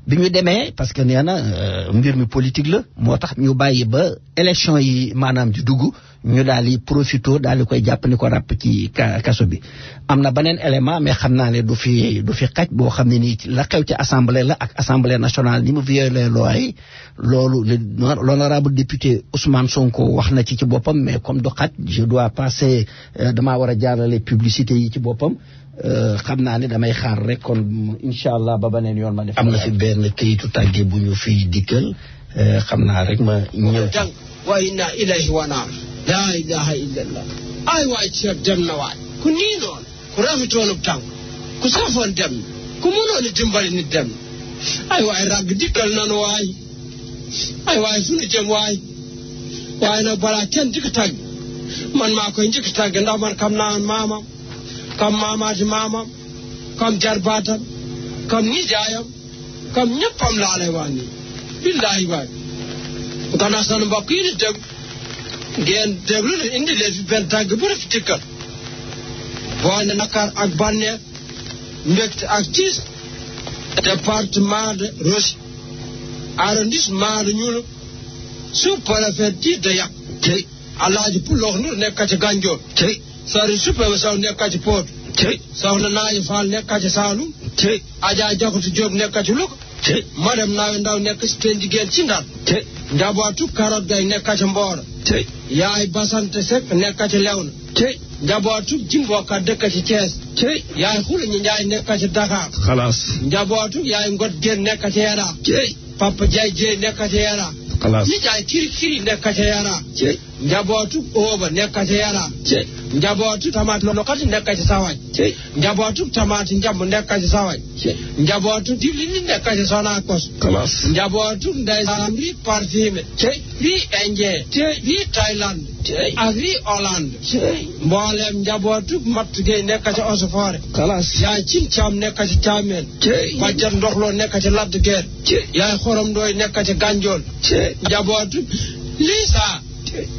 D: bi ñu demee parce que nee na mbir mi politique la moo tax ñu bàyyi ba élection yi maanaam di dugg ñu daal di profité daal di koy jàpp ni ko ràpp ci kaso bi am na beneen élément mais xam naa ne du fi xaj boo xam ne nii la xew ci assemblée la ak assemblée nationale ni mu violé loi yi loolu l'honorable député Ousmane Sonko wax na ci boppam mais comme du xaj je dois passer damaa war a jaarale publicité yi ci boppam xam naa ne damay xaar rek kon incha allah ba beneen yoon ma def. am na fi benn kayitu tàgge bu ñu fiy dikkal xam naa rek ma ñëw ci.
H: wa inna ilayhi wa naar la ilaha illallah ay waay ceeb dem na waay ku nii noonu ku rafetoonub tànk ku safoon dem ku mënoon dimbali nit dem ay waay ràgg dikkal nanu waay ay waay fu nu jëm waay waaye nag balaa kenn dikk tàgg man maa koy njëkk tàgg ndax man xam naa maamam kam maamaati maamam kam jarbaatam kam nijaayam kam ñëppam laa lay wax nii billaahi waay gannaaw sunu mbokk yi di dégg ngeen déglu leen indi leen fi benn tàgg bu rafet dikkal boo ne nakar ak bànneex mbégte ak tiis département de Rossy arrondissement de Niouloup sous-préfet de Yak tey Alaaji Puloox Nur nekk ci Ganjool tey Sari Supeme Sow nekk ci Pout tey Soxna Naaji Fall nekk ci Saalum tey Adja Jakutu Diop nekk ci Louga tey Madame Nawe Ndaw nekk ci Teen Jigéen ci Ndar tey njabootu Karot Gay nekk ci Mboora tey yaay Basante Seck nekk ci Lewna tey njabootu Jimboka dëkk ci Thiès tey yaay Xula ñi Njaay nekk ci Dakar xalaas njabootu yaay Ngot Géen nekk ci Yara tey Papa Jaay Jéey nekk ci Yara xalaas ñi jaay kiri nekk ci Yara tey njabootu Ooba nekk ci Yara tey njabootu tamaati lokati nekk ci Sawañ tey njabootu tamaati njamb nekk ci Sawañ tey njabootu diwlin nekk ci Sonacos xalaas njabootu Ndey Salam ri parfumé tey ri Indien tey ri Thaïlande tey ak ri Hollande tey mboolem njabootu Matt Gueye nekk ci Osofore xalaas yaay Cin Caam nekk ci Caameen tey Bajjar Ndoxloo nekk ci Ladd Gueye tey yaay Xorom Ndooy nekk ci Ganjool tey njabootu Lisa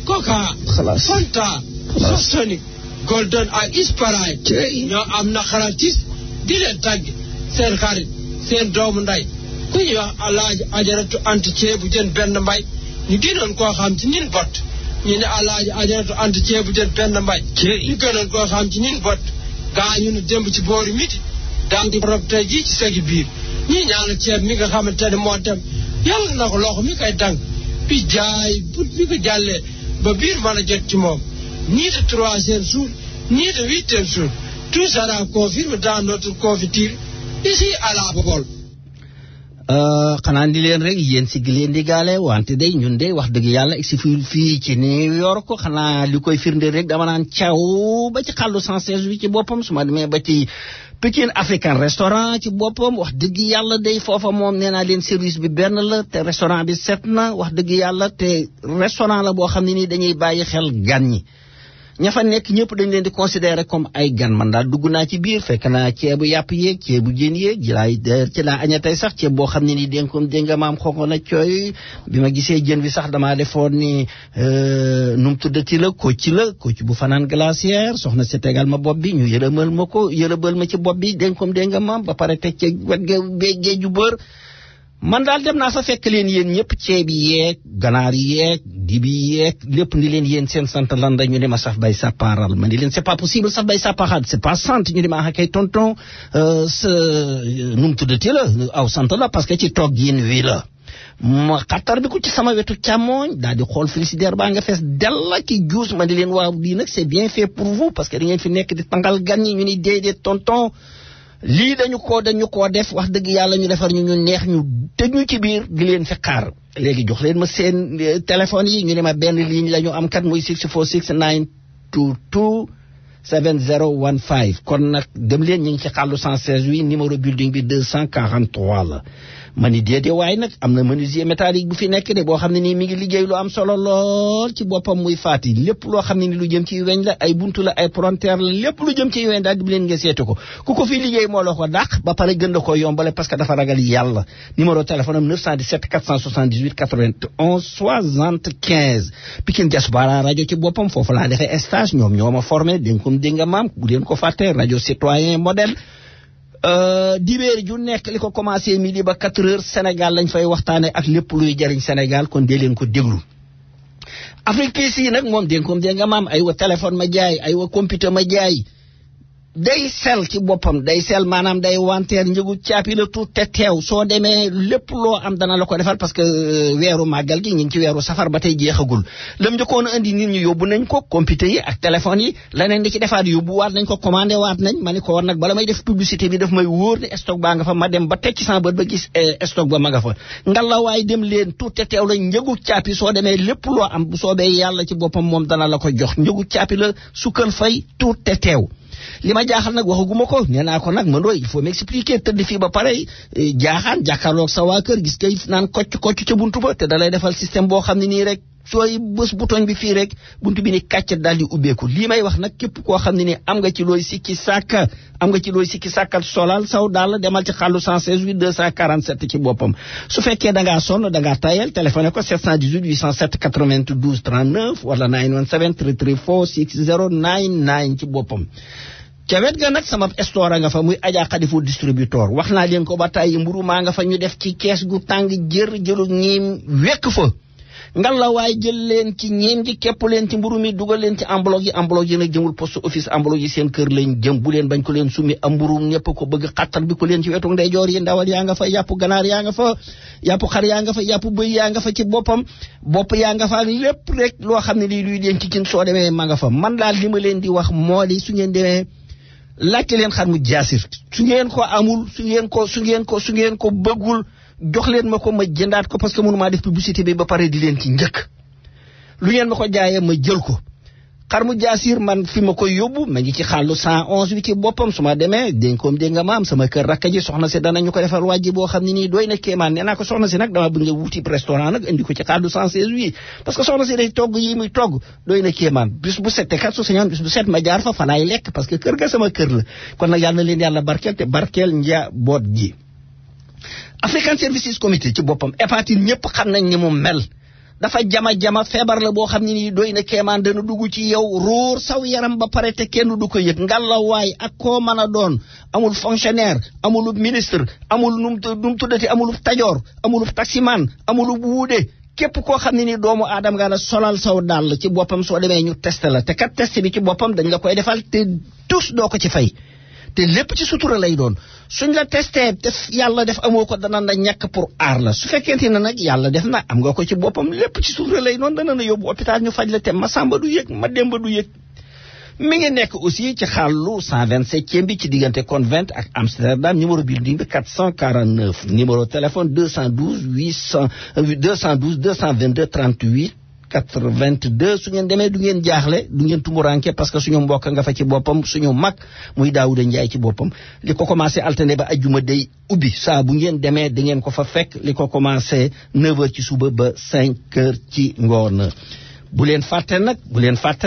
H: Coca Fanta Sonic Golden ak Sprite ñoo am na xaratis di leen tàgg seen xarit seen doomu nday ku ñuy wax Alaaji Ajaratu Anta Ceebu Jën Benn Mbay ñu gënoon koo xam ci ñin bot ñu ne Alaaji Ajaratu Anta Ceebu Jën Benn Mbay ñu gënoon koo xam ci ñin bot gaañu nu démb ci boori midi daan di rob tey ji ci segi biir ñii ñaanal ceeb mi nga xamante ne moo dem yàlla na ko loxo mi koy dang bi jaay but mi ko jàllee ba biir mën a jot ci moom ni de troisième jour ni de huitième jour tout sera confirmé dans notre confiture ici à la Bobol.
D: xanaa di leen rek yéen si gi leen di gaale wante day ñun de wax dëgg yàlla si fii ci New York xanaa li koy firnde rek dama naan caw ba ci xàllu 116 bi ci boppam su ma demee ba ci Pikine African restaurant ci boppam wax dëgg yàlla day foofa moom nee naa leen service bi benn la te restaurant bi set na wax dëgg yàlla te restaurant la boo xam ne nii dañuy bàyyi xel gan ñi ña fa nekk ñëpp dañ leen di considérer comme ay gan man daal dugg naa ci biir fekk naa ceebu yàpp yeeg ceebu jën yeeg ci laa aña tey sax ceeb boo xam ne nii dégg nga maam xonq na cooy bi ma gisee jën bi sax damaa defoon ni nu mu tuddati la kocc bu fanaan glacière soxna si tegal ma bopp bi ñu yërëbal ma ci bopp bi dégg nga maam ba pare teg ci wet géeju bër man daal dem naa fa fekk leen yéen ñëpp ceeb yi yeeg ganaar yi yeeg dibi yeeg lépp ni leen yéen seen sant lan la ñu ne ma Saf Bay Saparal ma ni leen c'est pas possible Saf Bay Saparal c'est pas sant ñu ne ma kay tonton sa nu mu tuddati la aw sant la parce que ci toog yin wi la ma xattar bi ko ci sama wetu càmmooñ daal di xool frigidaire baa nga fees della ki juus ma ni leen waaw lii nag c'est bien fait pour vous parce que da ngeen fi nekk di tangal gan ñi ñu ni déedéet tonton lii dañu koo def wax dëgg yàlla ñu defar ñu neex ñu tëj ñu ci biir di leen fi xaar léegi jox leen ma seen téléphone yi ñu ne ma benn ligne la ñu am kat muy 646 922 7015 kon nag dem leen ñu ngi ci xàllu 116 wi numéro building bi 243 la ma ni déedéet waaye nag am na menuisier métallique bu fi nekk de boo xam ne nii mi ngi liggéey lu am solo lool ci boppam muy faati lépp loo xam ne ni lu jëm ci weñ la ay buntu la ay frontière la lépp lu jëm ci weñ daal di leen nga seetu ko ku ko fi liggéey moo la ko dàq ba pare gën la ko yombale parce que dafa ragal yàlla numéro téléphone am 917 478 91 75 Pikine Diaspora rajo ci boppam foofu laa defee stage ñoom ñoo ma formé dénkum dégg nga maam bu leen ko fàtte rajo citoyen modèle dibéer ju nekk li ko commencé midi ba 4 heures Sénégal lañ fay waxtaane ak lépp luy jariñ Sénégal kon dee leen ko déglu Afrique PC nag moom dénkum dégg nga maam ay wa téléphone ma jaay ay wa computer ma jaay day sel ci boppam day sel maanaam day wanteer njëgu caapi la tuut te teew soo demee lépp loo am dana la ko defal parce que weeru màggal gi ñu ngi ci weeru safar ba tey jeexagul lam njëkkoon a indi nit ñi yóbbu nañ ko computer yi ak téléphone yi leneen di ci defaat yóbbu waat nañ ko commandé waat nañ ma ni ko war nag bala may def publicité bi daf may wóor ne stock baa nga fa ma dem ba teg ci sama bët ba gis stock ba ma nga fa ngalla waaye dem leen tuut te teew la njëgu caapi soo demee lépp loo am bu soobee yàlla ci boppam moom dana la ko jox njëgu caapi la sukkal fay tuut te teew li ma jaaxal nag waxaguma ko nee naa ko nag ma ndooy il faut m'expliquer tëdd fii ba pare jaaxaan jàkkaarloog sa waa kër gis kay naan kocc ca buntu ba te da lay defal système boo xam ne nii rek sooy bës bouton bi fii rek buntu bi ni kàcc daal di ubbeeku lii may wax nag képp koo xam ne ni am nga ci looy sikki sàkkal solal saw daal demal ci xàllu 116 247 ci boppam su fekkee da ngaa sonn da ngaa tayal téléphoné ko 718 807 92 39 wala 917 334 6099 ci boppam ca wet ga nag sama store nga fa muy Adja Khadifu distributeur wax naa leen ko ba tàyyi mburu maa nga fa ñu def ci kees gu tàng jëlu ñiim wekk fa ngalla waaye jël leen ci ñeem gi képp leen ci mburu mi dugal leen ci enveloppe yi nag jëmul poste office enveloppe yi seen kër lañ jëm bu leen bañ ko leen summi am mburu ñëpp ko bëgg xattal bi ko leen ci wetu ndeyjoor yi ndawal yaa nga fa yàpp ganaar yaa nga fa yàpp xar yaa nga fa yàpp bëy yaa nga fa ci boppam bopp yaa nga fa lépp rek loo xam ne lii luy leen ci cin soo demee ma nga fa man daal li ma leen di wax moo di su ngeen demee laajte leen xar mu jaasir su ngeen ko amul su ngeen ko bëggul jox leen ma ko ma jëndaat ko parce que mënu maa def publicité bi ba pare di leen ci njëkk lu ngeen ma ko jaayee ma jël ko xar mu jaasir man fi ma koy yóbbu ma ngi ci xàllu 111 bi ci boppam su ma demee dénkoom dégg nga maam sama kër rakka ji soxna si danañu ko defal wàjji boo xam ne nii doy na kéemaan nee naa ko soxna si nag dama bëgg nga wuti restaurant nag indi ko ci xàllu 116 wi parce que soxna si day togg yi muy togg doy na kéemaan bis bu set te kat su sañoon bis bu set ma jaar fa fanaay lekk parce que kër ga sama kër la kon nag yàlla na leen yàlla barkeel te barkeel njaboot gi African Services Committee ci boppam hépatite ñëpp xam nañ ni mu mel dafa jama feebar la boo xam ne nii doy na kéemaan dana dugg ci yow róor saw yaram ba pare te kenn du ko yëg ngalla waay ak koo mën a doon amul fonctionnaire amul ministre amul num tuddati amul tajoor amul taximan amul wuude képp koo xam ne ni doomu aadama nga la solal saw dàll ci boppam soo demee ñu testé la te kat test bi ci boppam dañ la koy defal te tous doo ko ci fay te lépp ci sutura lay doon suñ la testé def yàlla def amoo ko dana la ñàkk pour aar la su fekkente ne nag yàlla def na am nga ko ci boppam lépp ci sutura lay doon dana la yóbbu hôpital ñu faj la te ma samba du yëg ma demba du yëg mi ngi nekk aussi ci xàllu 127e bi ci diggante Convent ak Amsterdam numéro building bi 449 numéro téléphone 212 222 38 82 su ngeen demee du ngeen jaaxle du ngeen tumuranke parce que suñu mbokk nga fa ci boppam suñu mag muy Daouda Ndiaye ci boppam li ko commencé altine ba ajjuma day ubbi saa bu ngeen demee da ngeen ko fa fekk li ko commencé 9h ci suba ba 5h ci ngoon bu leen fàtte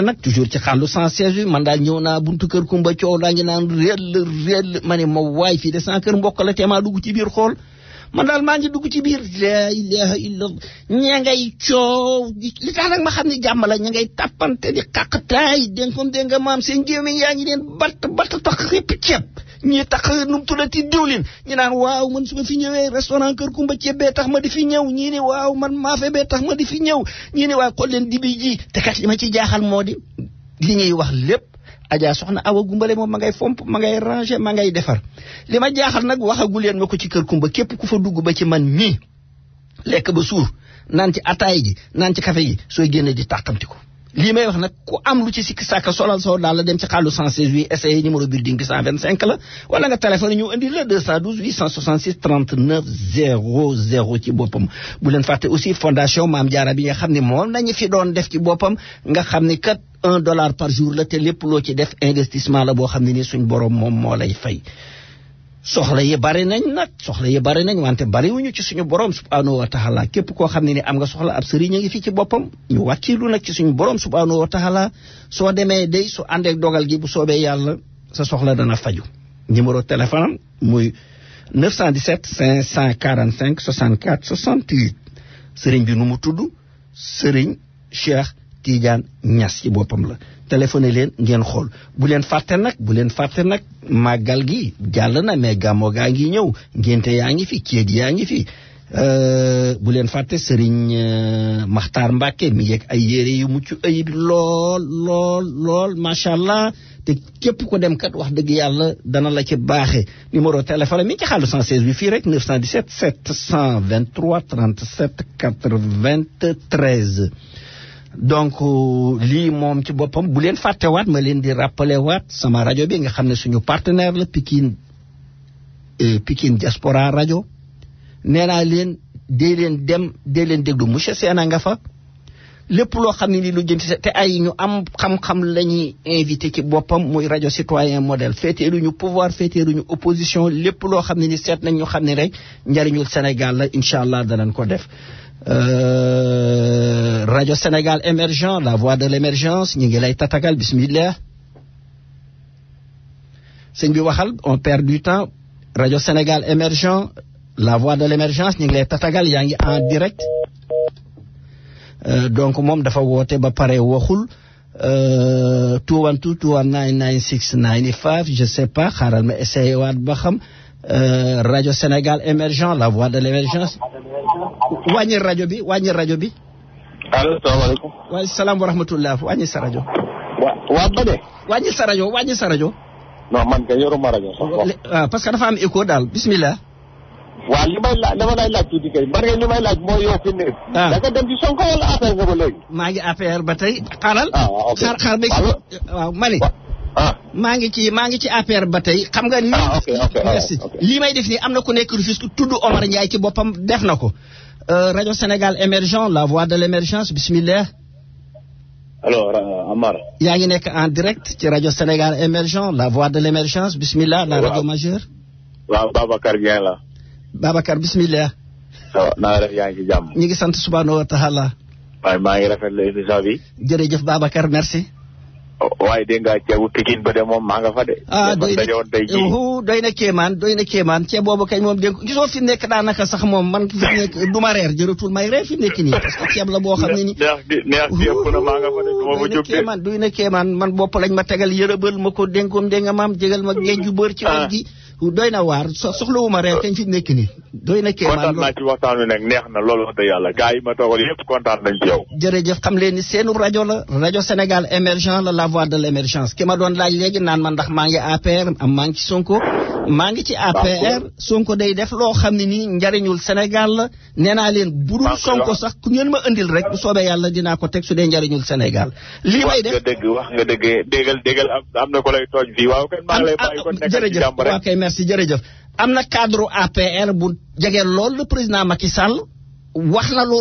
D: nag toujours ci xàllu 116 bi man daal ñëw naa buntu kër Kumba coow laa ngi naan réel ma ne ma waay fii de sans kër mbokk la teemaa dugg ci biir xool man daal maa ngi dugg ci biir la ilaha illallah ña ngay coow li tax nag ma xam ne jàmm la ña ngay tàppante di xaqtaay dégg nga maam seen gémmiñ yaa ngi leen batt tax xépp ceeb ñii tax num tuddati diwlin ñu naan waaw man su ma fi ñëwee restaurant Kër Kumba ceeb bee tax ma di fi ñëw ñii ni waaw man maafe bee tax ma di fi ñëw ñii ni waaw xool leen dibi ji te kat li ma ci jaaxal moo di li ñuy wax lépp Adja soxna Awa Gumbale moom ma ngay fomp ma ngay ranger ma ngay defar li ma jaaxal nag waxagu leen ma ko ci Kër Kumba képp ku fa dugg ba ci man mii lekk ba suur naan ci ataay ji naan ci café gi sooy génne di tàqamti ko lii may wax nag ku am lu ci sikki sàkka solal soo daal la dem ci xàllu 116 bi essayé numéro building bi 125 la wala nga téléphone ñu indi la 212 866 39 00 ci boppam bu leen fàtte aussi fondation Maam Jaara bi nga xam ne moom nañu fi doon def ci boppam nga xam ni kat $1 par jour la te lépp loo ci def investissement la boo xam ne ni suñ borom moom moo lay fay soxla yi bari nañ wante bariwuñu ci suñu borom subhanahu wa taala képp koo xam ne ni am nga soxla ab sëriñ a ngi fii ci boppam ñu wàkkiilu nag ci suñu borom subhanahu wa taala soo demee day su àndeek dogal gi bu soobee yàlla sa soxla dana faju numéro téléphone am muy 917 545 64 68 sëriñ bi nu mu tudd sëriñ Cheikh Tidiane Niass ci boppam la téléphoné leen ngeen xool bu leen fàtte nag màggal gi jàll na mais gàmmo gaa ngi ñëw ngénte yaa ngi fi ceet yaa ngi fi bu leen fàtte sëriñ Maxtaar Mbàkke mi ngeeg ay yére yu mucc ayib lool macha allah te képp ko dem kat wax dëgg yàlla dana la ci baaxe numéro téléphone mi ci xaalu 116 bi fii rek 917 723 37 93 donc lii moom ci boppam bu leen fàttewaat ma leen di rappeler waat sama rajo bi nga xam ne suñu partenaire la Pikine Diaspora rajo nee naa leen dee leen déglu monsieur Sène nga fa lépp loo xam ne ni lu jëm ci te ay ñu am xam-xam la ñuy invité ci boppam muy rajo citoyen modèle féeteeruñu pouvoir féeteeruñu opposition lépp loo xam ne ni seet nañ ñu xam ne rek njariñul Sénégal la incha allah danañ ko def rajo Sénégal émergent la voix de l'émergence ñu ngi lay tatagal bismillah sëñ bi waxal on perd du temps rajo Sénégal émergent la voix de l'émergence ñu ngi lay tatagal yaa ngi en direct donc moom dafa woote ba pare waxul 212 219 9695 je sais pas xaaral ma essayé waat ba xam rajo Sénégal émergent la voix de l'émergence wàññi rajo bi
I: allo salaamaaleykum.
D: waaleykum salaam wa rahmatullah wàññi sa rajo.
I: waa ba de.
D: wàññi sa rajo.
I: non man kay yoruma rajo sax.
D: waaw parce que dafa am écho daal bismillah.
I: waaw li may laaj dama lay laaj tuuti kay man li may laaj mooy yow fi mu ne. da nga dem ci Sonko wala APR nga ba léegi.
D: maa ngi APR ba tey xaaral.
I: ok
D: xaar ba waaw mani. maa ngi ci APR ba tey xam nga ni. lii may def nii am na ku nekk Rufisque tudd Omar Ndiaye ci boppam def na ko. rajo Sénégal émergent la voix de l'émergence bismillah.
I: alors Amar.
D: yaa ngi nekk en direct ci rajo Sénégal émergent la voix de l'émergence bismillah la rajo majeure.
I: waaw Babacar Dieng la.
D: Babacar bismillah.
I: waaw naa def yaa ngi ci jàmm.
D: ñu ngi sant subhanahu wa taala.
I: waaye maa ngi rafetlu émission bi.
D: jërëjëf Babacar merci.
I: waaye dégg nga ceebu Pikine ba de moom maa nga fa de.
D: doy na kéemaan ceeb boobu kañ moom dégg gisoo fi nekk daanaka sax moom man fi nekk du ma reer jërëtul may reer fi nekk nii parce que ceeb la boo xam ne ni.
I: neex yëpp na maa nga fa de du ma fa jóg de.
D: doy na kéemaan man bopp lañ ma tegal yërëbal ma ko dénkoom dégg nga maam jégal ma géej ju bër ci wàll gi. doy na waar soxlawu ma reer kañ fi nekk nii. doy na kéemaan
I: kontaan naa ci waxtaan wi nag neex na loolu wax dëgg yàlla gars yi ma toogal yëpp kontaan nañ ci yow.
D: jërëjëf xam leen ni seenu rajo la rajo Sénégal émergent la voix de l'émergence ki ma doon laaj léegi naan ma ndax maa ngi APR am maa ngi ci Sonko maa ngi ci APR Sonko day def loo xam ne nii njariñul Sénégal la nee naa leen budul Sonko sax ku ngeen ma indil rek bu soobee yàlla dinaa ko teg su dee njariñul Sénégal lii may def
I: wax nga dëgg déggal am na ko lay tooj fii waaw kenn maa ngi lay bàyyi ko nekk ci jàmm rek
D: waaw kay merci jërëjëf am na cadre APR bu jege lool le président Macky Sall wax na lu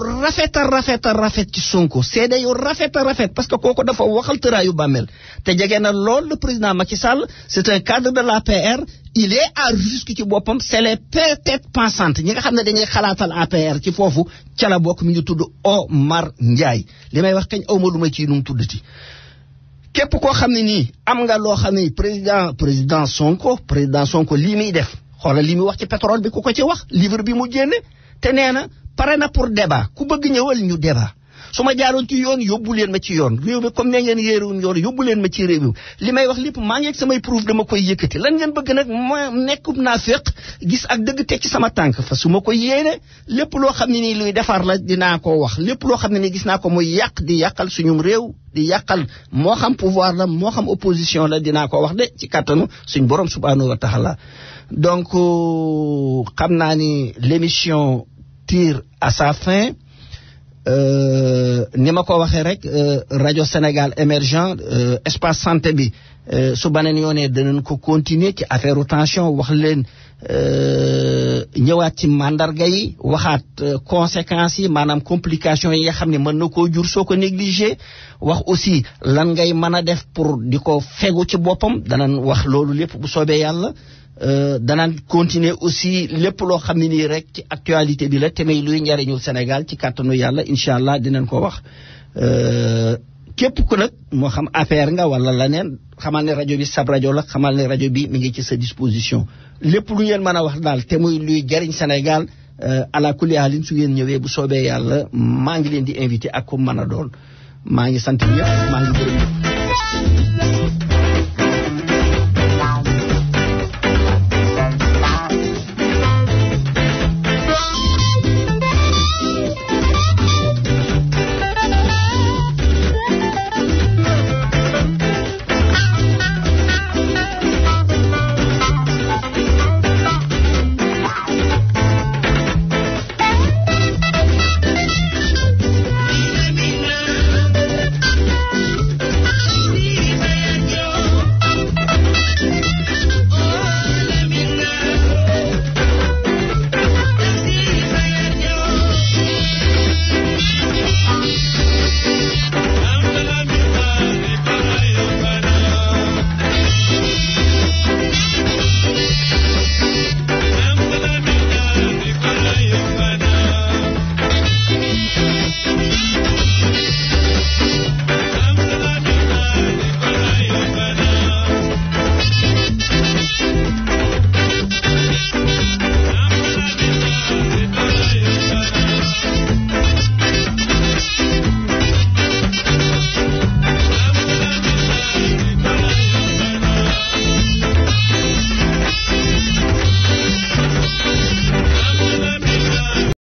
D: rafet ci Sonko seede yu rafet parce que kooku dafa waxal tëraayu bàmmeel te jege na lool le président Macky Sall c'est un cadre de l'APR il est à risque ci boppam c'est les têtes pensantes ñi nga xam ne dañuy xalaatal APR ci foofu ca la bokk mi ngi tudd Omar Ndiaye li may wax kañ awma lu ma ci nu mu tuddati képp koo xam ne nii am nga loo xam ne président Sonko lii muy def xoolal li muy wax ci pétrole bi ku ko ci wax livre bi mu génne te nee na pare na pour débat ku bëgg ñëwal ñu débat su ma jaaroon ci yoon yóbbu leen ma ci yoon réew mi comme ne ngeen yéeruñ yoon yóbbu leen ma ci réew mi li may wax lépp maa ngi ak samay preuve dama koy yëkkati lan ngeen bëgg nag ma nekkub naa féq gis ak dëgg teg ci sama tànk fa su ma ko yéene lépp loo xam ne nii luy defar la dinaa ko wax lépp loo xam ne nii gis naa ko muy yàq di yàqal suñum réew di yàqal moo xam pouvoir la moo xam opposition la dinaa ko wax de ci kàttanu suñ borom subhanahu wa taala donc xam naa ni l'émission tire à sa fin ni ma ko waxee rek rajo Sénégal émergent espace santé bi su baneen yoonee danañ ko continuer ci affaire tension wax leen ñëwaat ci mandarga yi waxaat conséquences yi maanaam complications yi nga xam ne mën na koo jur soo ko négligé wax aussi lan ngay mën a def pour di ko fegu ci boppam danañ wax loolu lépp bu soobee yàlla danaan continuer aussi lépp loo xam ne nii rek ci actualité bi la te may luy njariñul Sénégal ci kàttanu yàlla incha allah dinañ ko wax képp ku nag moo xam affaire nga wala leneen xamal ne rajo bi sab rajo la xamal ne rajo bi mi ngi ci sa disposition lépp lu ngeen mën a wax daal te muy luy jariñ Sénégal ala kulli haalin su ngeen ñëwee bu soobee yàlla maa ngi leen di invité ak ku mën a doon maa ngi sant ñëpp maa ngi gërëm